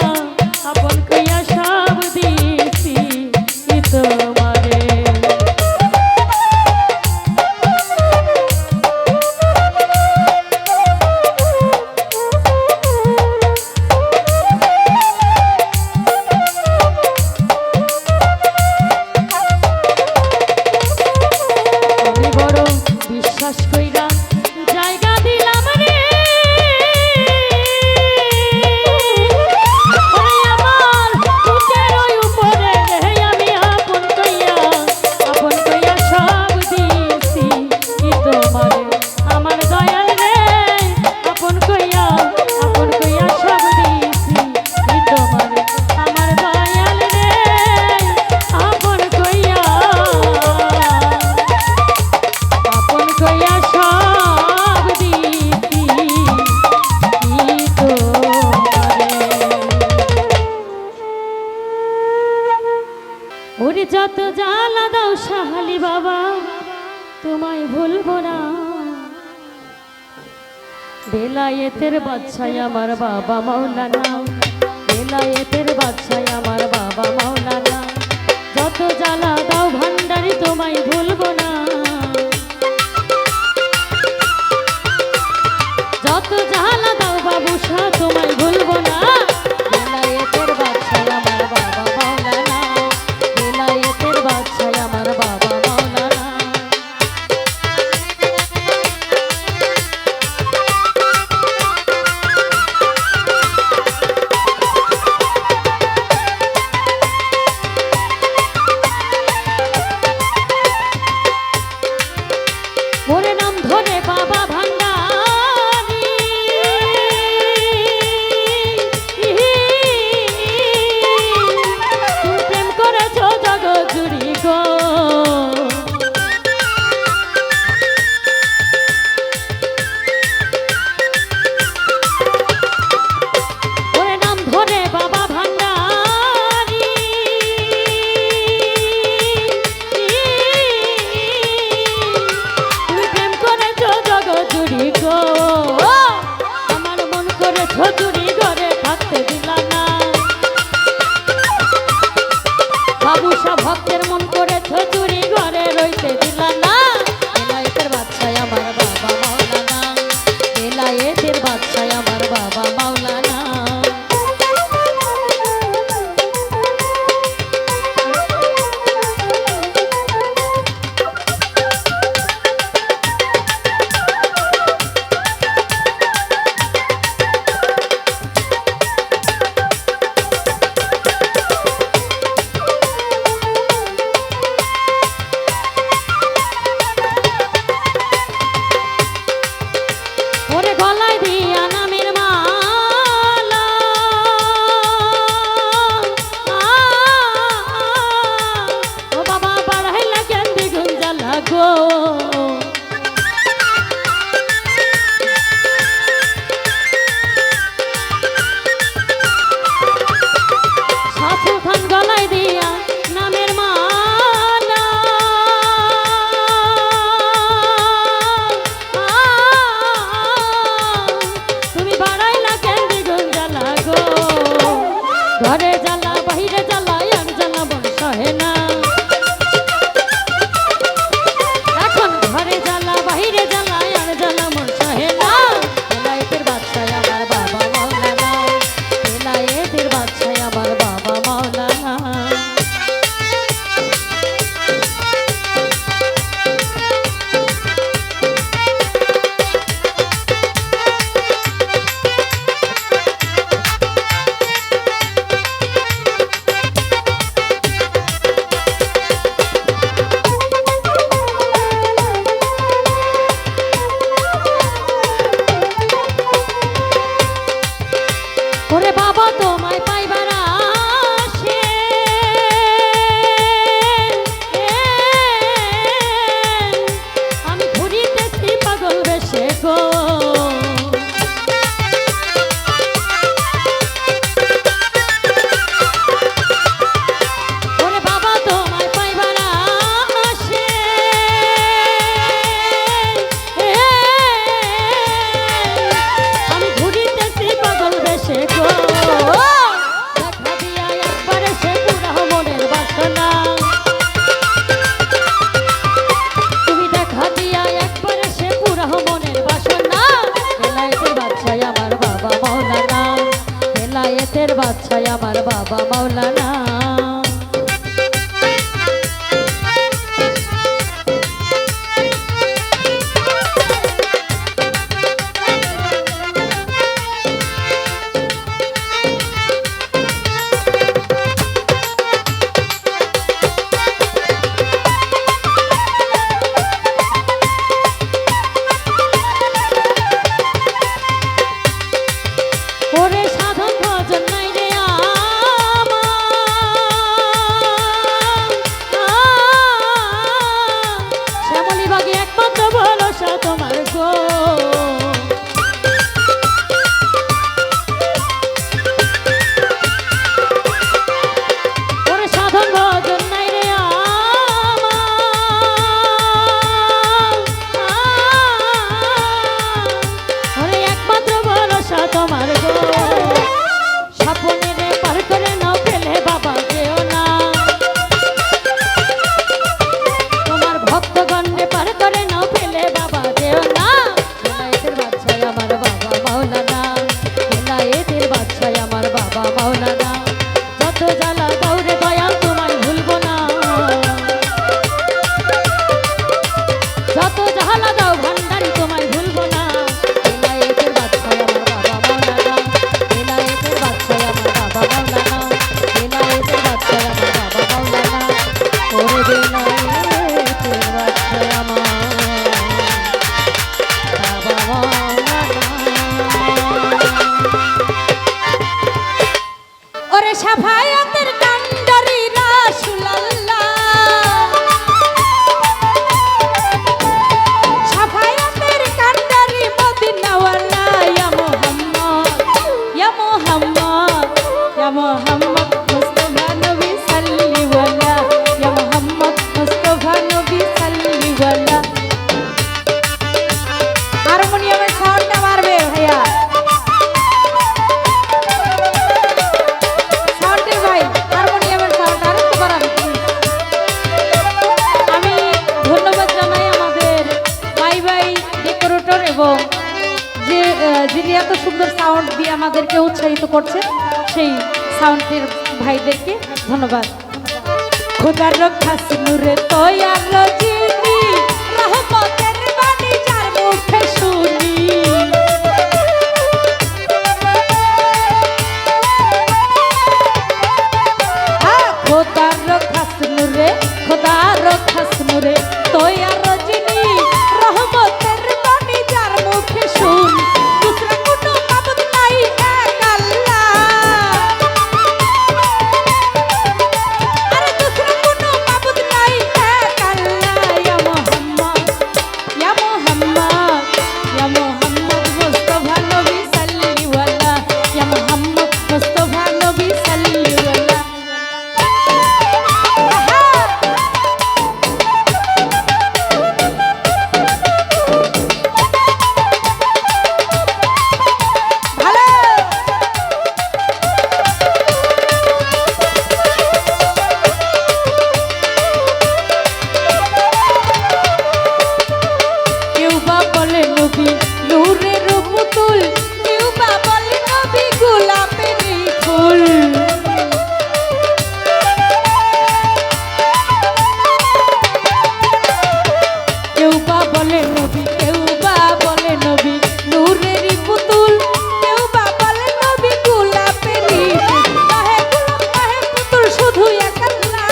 সব দিছি তোমারে আমি বড় বিশ্বাস কইরা জায়গা দিলাম রে ওরে আমার বুকের ওই উপরে রে আমি আপন কইয়া সব দিছি তোমারে আমার দয়াল রে আপন কইয়া সব দিছি তোমারে আমার দয়াল রে আপন কইয়া সব দিছি তোমারে ওরে যত জ্বালা দাও সাহালি বাবা তোমায় ভুলবো না বেলায়েতের বাদশাহ আমার বাবা মাওলানা বেলায়েতের বাদশাহ আমার বাবা মাওলানা যত জ্বালা দাও ভান্ডারি তোমায় ভুলবো না যত জ্বালা দাও বাবুশা তোমায় ভুলবো না বেলায়েতের বাদশাহ আমার বাবা মাওলানা বেলায়েতের বাদশাহ আমার বাবা মাওলানা ওরে নাম ধরে বাবা ভান্ডারি তুমি প্রেম করেছ জগৎ জুড়ি গো ওরে নাম ধরে বাবা ভান্ডারি তুমি প্রেম করেছ জগৎ জুড়ি গো আমার মন করেছ জুড়ি ঘরে থাকতে দিলা না বাবুসা ভক্তের মন করেছ জুড়ি ঘরে রইতে দিলা না বেলায়েতের বাদশাহ আমার বাবা মাওলানা বেলায়েতের বাদশাহ আমার বাবা মাওলানা ওরে গলায় দিয়া ওরে বাবা তোমায় পাইবার আসে আমি ঘুরিতেছি পাগল বেশে গো ওরে বাবা তোমায় পাইবার আসে আমি ঘুরিতেছি পাগল বেশে গো দেখা দিয়া একবারে সে পুরা মনের বাসনা তুমি দেখা দিয়া একবারে সে পুরা মনের বাসনা বেলায়েতের বাদশাহ আমার বাবা মাওলানা বেলায়েতের বাদশাহ আমার বাবা মাওলানা ওরে সাধন ভজন নাই রে শ্যামলী বাগে একমাত্র ভরসা তোমার গো ওরে সাধন ভজন নাই রে ওরে একমাত্র ভরসা তোমার গো স্বপ্নের পার করে নাও ফেলে বাবা যেও না তোমার ভক্তগণে পার করে নাও ফেলে বাবা যেও না বেলায়েতের বাদশাহ আমার বাবা মাওলানা বেলায়েতের বাদশাহ আমার বাবা মাওলানা যত জ্বালা দৌড়ে দয়াল তোমায় ভুলবো না যত জ্বালা দাও ভান্ডারি তোমায় ভুলবো না বেলায়েতের বাদশাহ আমার বাবা মাওলানা বেলায়েতের বাদশাহ আমার বাবা মাওলানা বেলায়েতের বাদশাহ আমার বাবা মাওলানা ওরে বেলায়েতের বাদশাহ আমার বাবা মাওলানা ওরে সাফায়াতের কান্ডারি রাসূলুল্লাহ সাফায়াতের কান্ডারি মদিনাওয়ালা ইয়া মুহাম্মদ ইয়া মুহাম্মদ ইয়া মুহাম্মদ মুস্তাফা নবী সাল্লিওয়ালা ইয়া মুহাম্মদ মুস্তাফা নবী সাল্লিওয়ালা হারমোনিয়ামের সাউন্ডটা মারবে ভাইয়া সাউন্ডের ভাই হারমোনিয়ামের সাউন্ড আর একটু বাড়ান আমি ধন্যবাদ জানাই আমাদের ভাই ডেকোরেটর এবং যে যিনি এত সুন্দর সাউন্ড দিয়ে আমাদেরকে উৎসাহিত করছে সেই সাউন্ডের ভাইদেরকে ধন্যবাদ খোদার রক্ষা নূরে তৈয়ার রজিনি রহমতের বাণী যার মুখে শুনি খোদার রক্ষা নূরে খোদার রক্ষা নূরে তৈয়ার রজিনি রহমতের বাণী যার মুখে শুনি দুসরা কোনো মাবুদ নাই এক আল্লাহ আরে দুসরা কোনো মাবুদ নাই এক আল্লাহ ইয়া মুহাম্মদ ইয়া মুহাম্মদ ইয়া মুহাম্মদ মুস্তাফা নবী সাল্লিওয়ালা ইয়া মুহাম্মদ মুস্তাফা নবী সাল্লিওয়ালা কেউ বা বলে নবী নূরের পুতুল কেউ বা বলে নবী গোলাপের ফুল কেউ বা বলে নবী কেউ বা বলে নবী নূরের পুতুল কেউ বা বলে নবী গোলাপের ফুল কাহে গোলাপ কাহে পুতুল শুধু এক আল্লাহ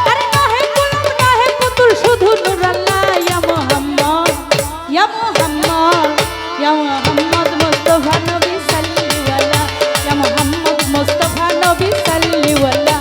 আরে কাহে গোলাপ কাহে পুতুল শুধু নূর আল্লাহ ইয়া মুহাম্মদ ইয়া মুহাম্মদ ইয়া মুহাম্মদ মুস্তাফা নবী সাল্লিওয়ালা ইয়া মুহাম্মদ মুস্তাফা নবী সাল্লিওয়ালা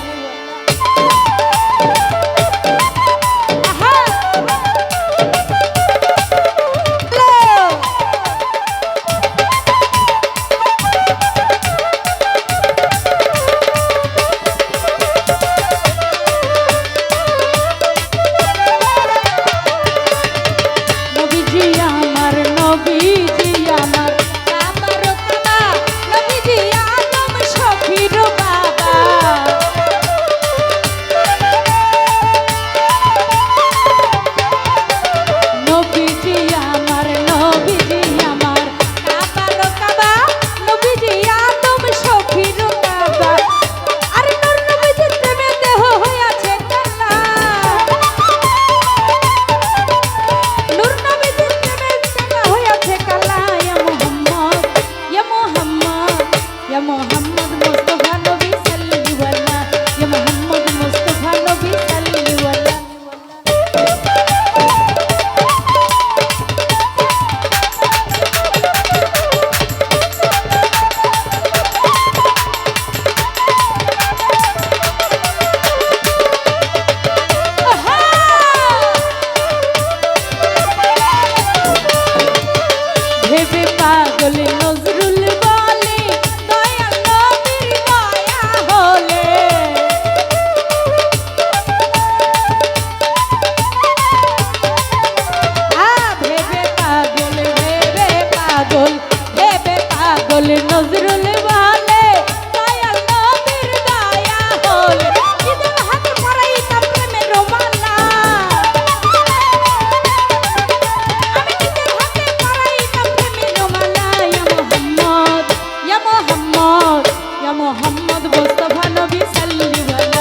মুস্তাফা নবী সাল্লিওয়ালা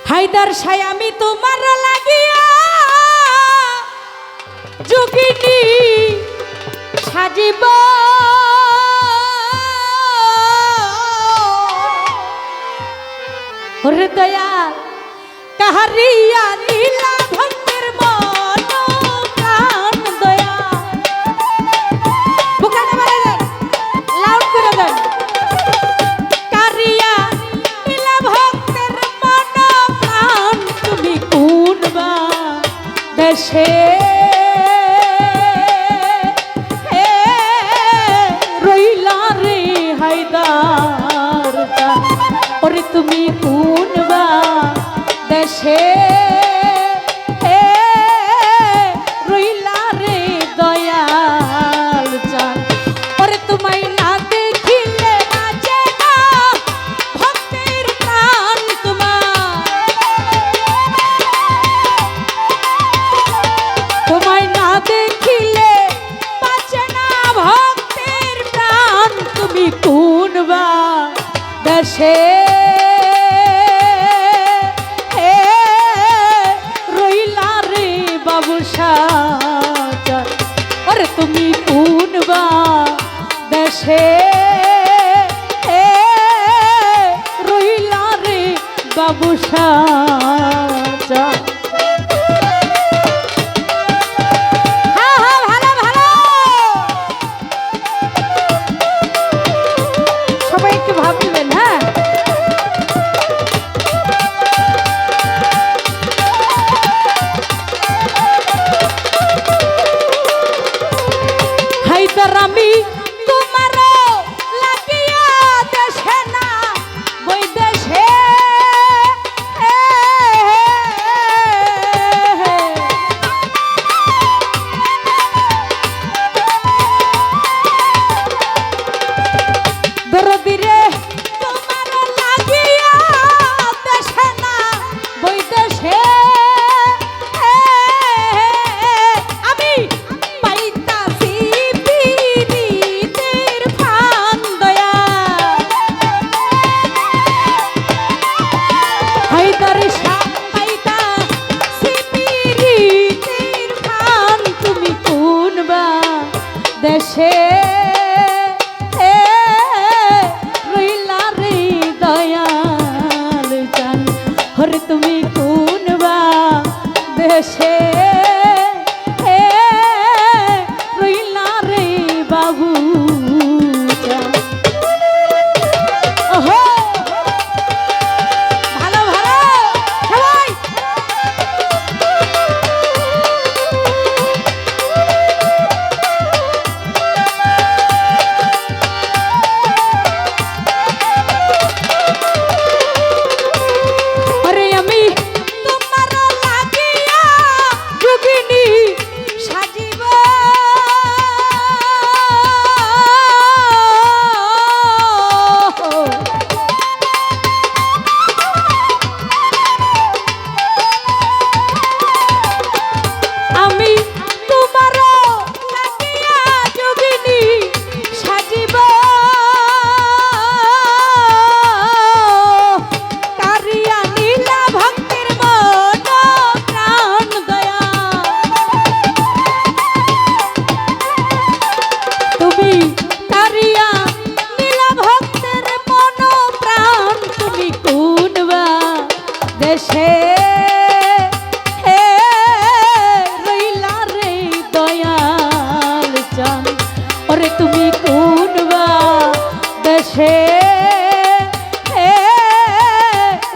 হায়দার শাহ আমি তোমার লাগিয়া যোগিনী সাজিব হৃদয়া কাহারিয়া নীলা ভক্তের মন প্রাণ দয়া বুকানে মারা দেন লাউড করে দেন কারিয়া নীলা ভক্তের মন প্রাণ তুমি কোন বা দেশে রইলা রে হায়দার ওরে তুমি কোন বা দেশে রইলা রে দয়াল চান ওরে তোমায় না দেখিলে বাঁচে না ভক্তের প্রাণ তোমায় না দেখিলে বাঁচে না ভক্তের প্রাণ তুমি কোন বা দেশে ওরে তুমি কোন বা দেশে রইলা রে বাবু সাজা সবাই একটু ভাববেন হ্যাঁ আমি তোমার লাগিয়া দেশে না বই দেশে ওরে তুমি কোন বা দেশে রইলা রে বাবু দেশে রইলা রে দয়াল চান ওরে তুমি কোন বা দেশে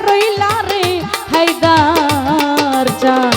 রইলা রে হায়দার চান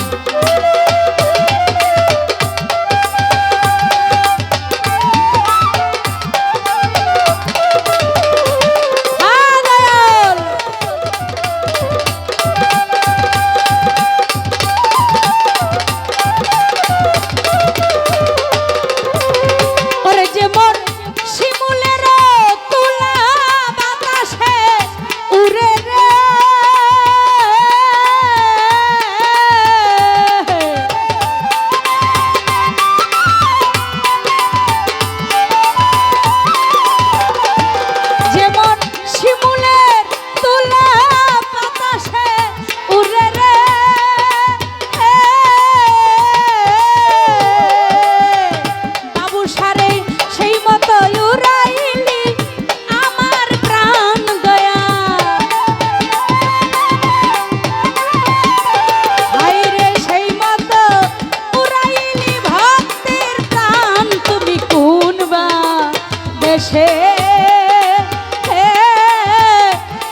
দেশে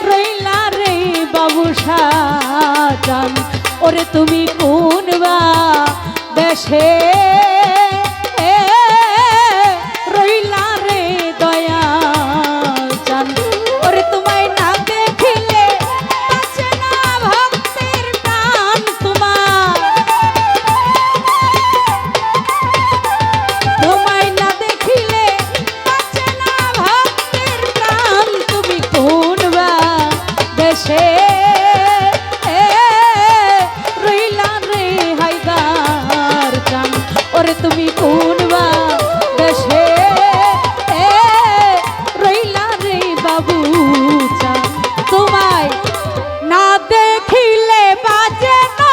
রইলা রে বাবু শাহজান ওরে তুমি কোন বা দেশে রইলা রে দয়াল চান ওরে তোমায় না দেখিলে বাঁচে না ভক্তের প্রাণ তোমার তোমায় না দেখিলে দেশে রইলা রে হায়দার চান ওরে তুমি কোন বা দেশে রইলা রে বাবু চান তোমায় না দেখিলে বাজে না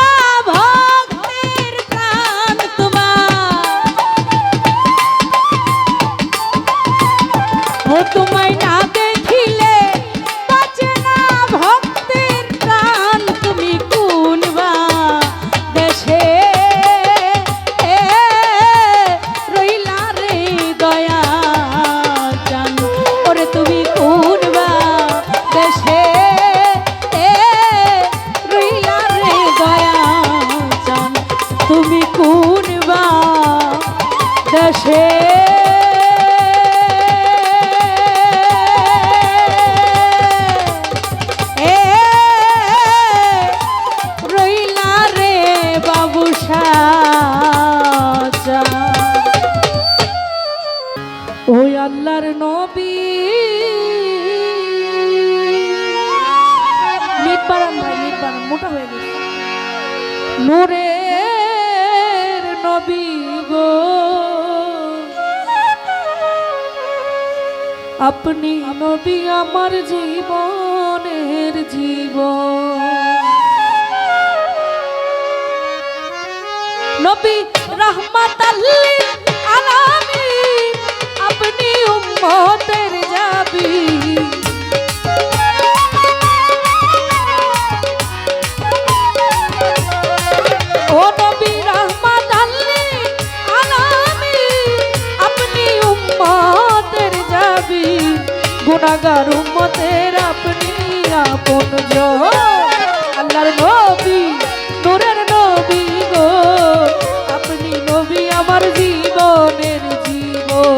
ভক্তের প্রাণ তোমার ও তোমায় না দেখিলে তুমি কোন বা দেশে রইলা রে বাবু শাহজান ওই আল্লাহর নবী মিট বাড়ান ভাই মিট বাড়ান মোটা হয়ে গেছে নূরের নবী গো আপনি নবী আমার জীবনের জীবন নবী রাহমাতাল লিল আলামিন আপনি উম্মতের জাবিন গুনাহগার উম্মতের আপনি আপনজন আল্লাহর নবী নূরের নবী গো আপনি নবী আমার জীবনের জীবন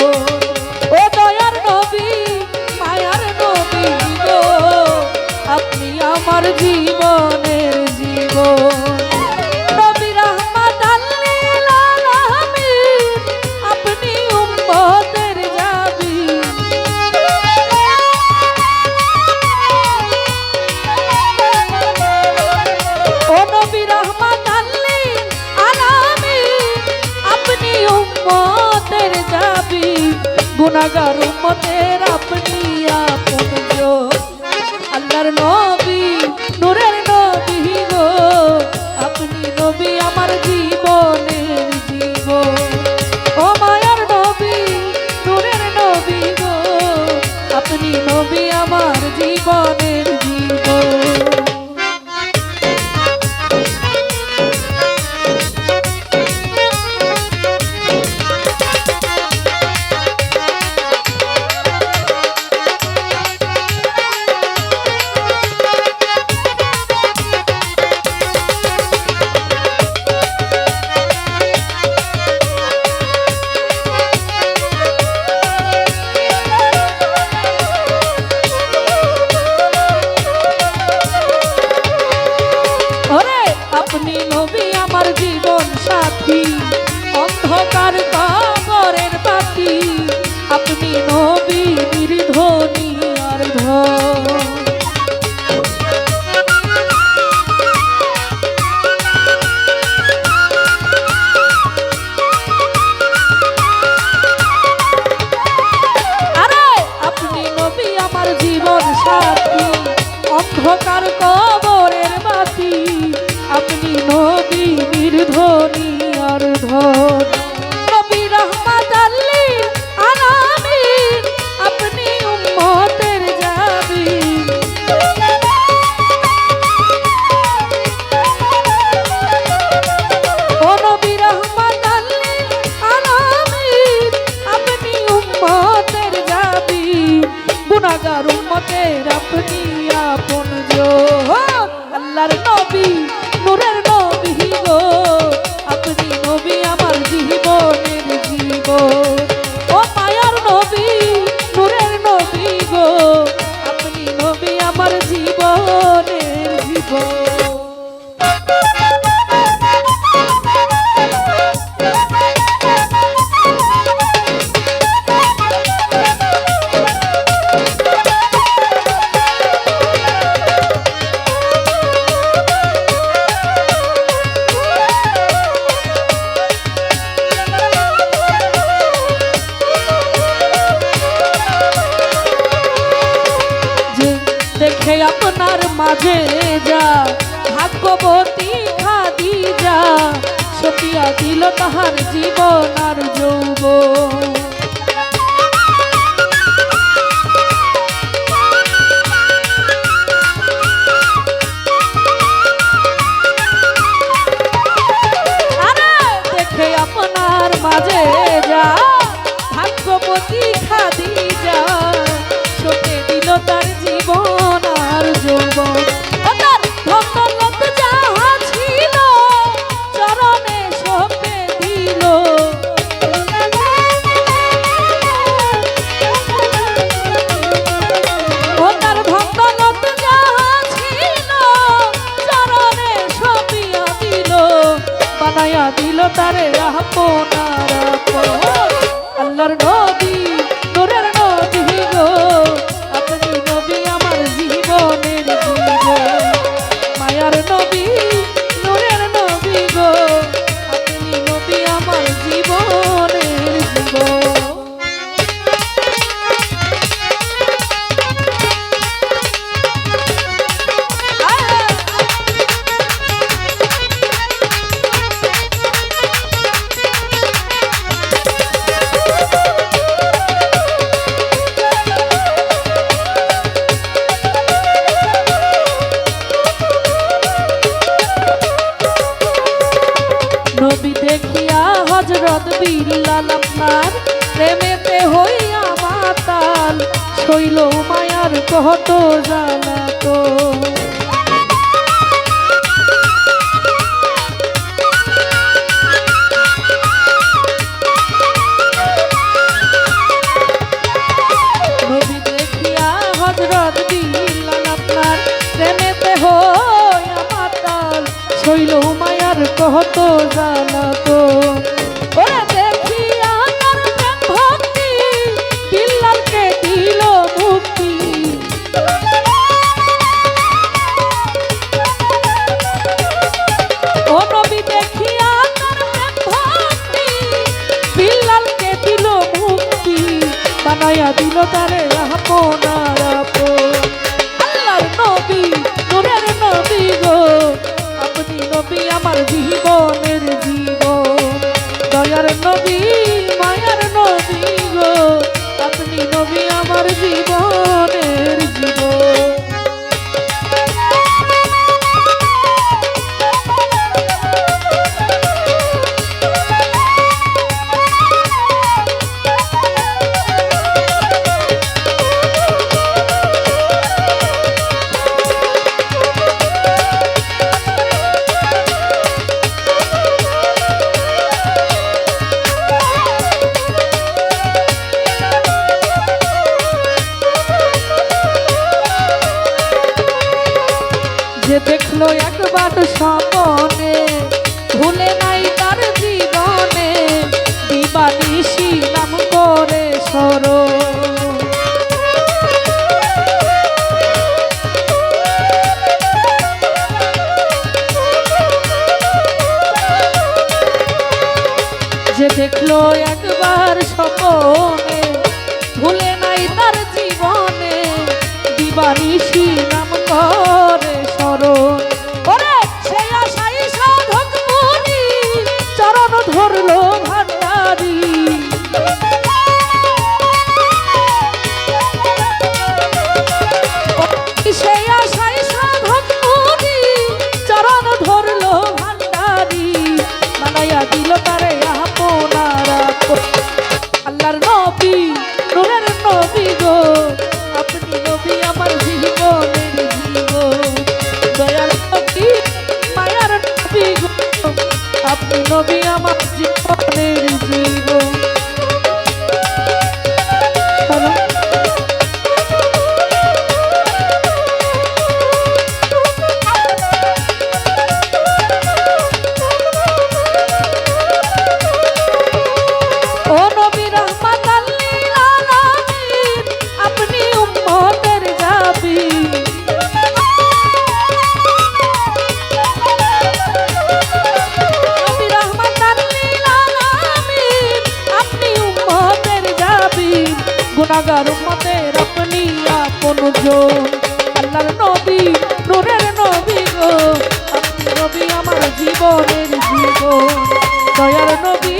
ও দয়ার নবী মায়ার নবী গো আপনি আমার জীবনের জীবন নবী রাহমাতাল লিল আলামিন আপনি উম্মতের জাবিন ও নবী রাহমাতাল লিল আলামিন আপনি উম্মতের জাবিন গুনাহগার উম্মতের আপনি আপনজন আল্লাহর নবী নূরের নবী গো আপনি নবী আমার জীবনের জীবন ও মায়ার নবী নূরের নবী গো আপনি নবী আমার জীবনের জীবন আপনি নবী আমার জীবন সাথী অন্ধকার কবরের বাতি আপনি নবী নির্ধনী আর ধন আরে আপনি নবী আমার জীবন সাথী অন্ধকার কবরের বাতি আপনি নবী নির্ধনী আর ধন নবী রাহমাতাল লিল আলামিন আপনি উম্মতের জাবিন ও নবী রাহমাতাল লিল আলামিন আপনি উম্মতের জাবিন গুনাহগার উম্মতের আপনি আপনজন আল্লাহর নবী নূরের নবী গো আপনি নবী আমার জীবনের জীবন ও মায়ার নবী নূরের নবী গো আপনি নবী আমার জীবনের জীবন দেখে আপনার মাঝে যা ভাগ্যবতী খাদিজা সতিয়া দিল তাহার জীবন আর যৌবন আরে দেখে আপনার মাঝে যা ভাগ্যবতী খাদিজা সতে দিল তার জীবন আর যৌবন তার ধনদৌলত যাহা ছিল চরণে সঁপে দিল তার ধনদৌলত যাহা ছিল চরণে সঁপিয়া দিল বানায়া দিল তারে আপনার আপন আল্লাহর নবী নূরের নবী গো আপনি নবী আমার জীবনের জীবন মায়ার নবী নূরের নবী গো আপনি নবী আমার জীবনের জীবন নবী দেখিয়া হযরত বিল্লাল আপনার প্রেমেতে হইয়া মাতাল শৈল মায়ার কত জ্বালা তো নবী দেখিয়া হযরত বিলাল আপনার প্রেমেতে হইয়া মাতাল শৈল মায়ার কত জ্বালা তো ওরে দেখিয়া তার প্রেম ভক্তি বিলালকে দিল মুক্তি ও নবী দেখিয়া তার প্রেম ভক্তি বিলালকে দিল মুক্তি বানায়া দিল তারে আপনার আপন আল্লাহর নবী নূরের নবী গো আপনি নবী আমার জীবনের জীবন দয়ার নবী মায়ার নবী গো আপনি নবী আমার জীবনের জীবন যে দেখলো একবার স্বপনে ভুলে নাই তার জীবনে দিবানিশি নাম করে স্মরণ যে দেখলো একবার স্বপনে ভুলে নাই তার জীবনে দিবানিশি নাম করে স্মরণ ওরে সেই আশাই সাধক মুনি চরণ ধরলো ভান্ডারি সেই আশাই সাধক মুনি চরণ ধরলো ভান্ডারি বানাইয়া দিল তারে আপনার আপন আল্লাহর নবী নূরের নবী গো আপনি নবী আমার জীবনের জীবন দয়ার নবী মায়ার নবী গো আপনি নবী আমার জীবনের জীবন ও নবী রহমাতাল লিল আলামিন আপনি উম্মতের জাবি নবী রহমাতাল লিল আলামিন আপনি উম্মতের জাবি গুনাহগার উম্মতের আপনি আপন জন আল্লাহর নবী নূরের নবী গো আপনি নবী আমার জীবনের জীবন দয়ার নবী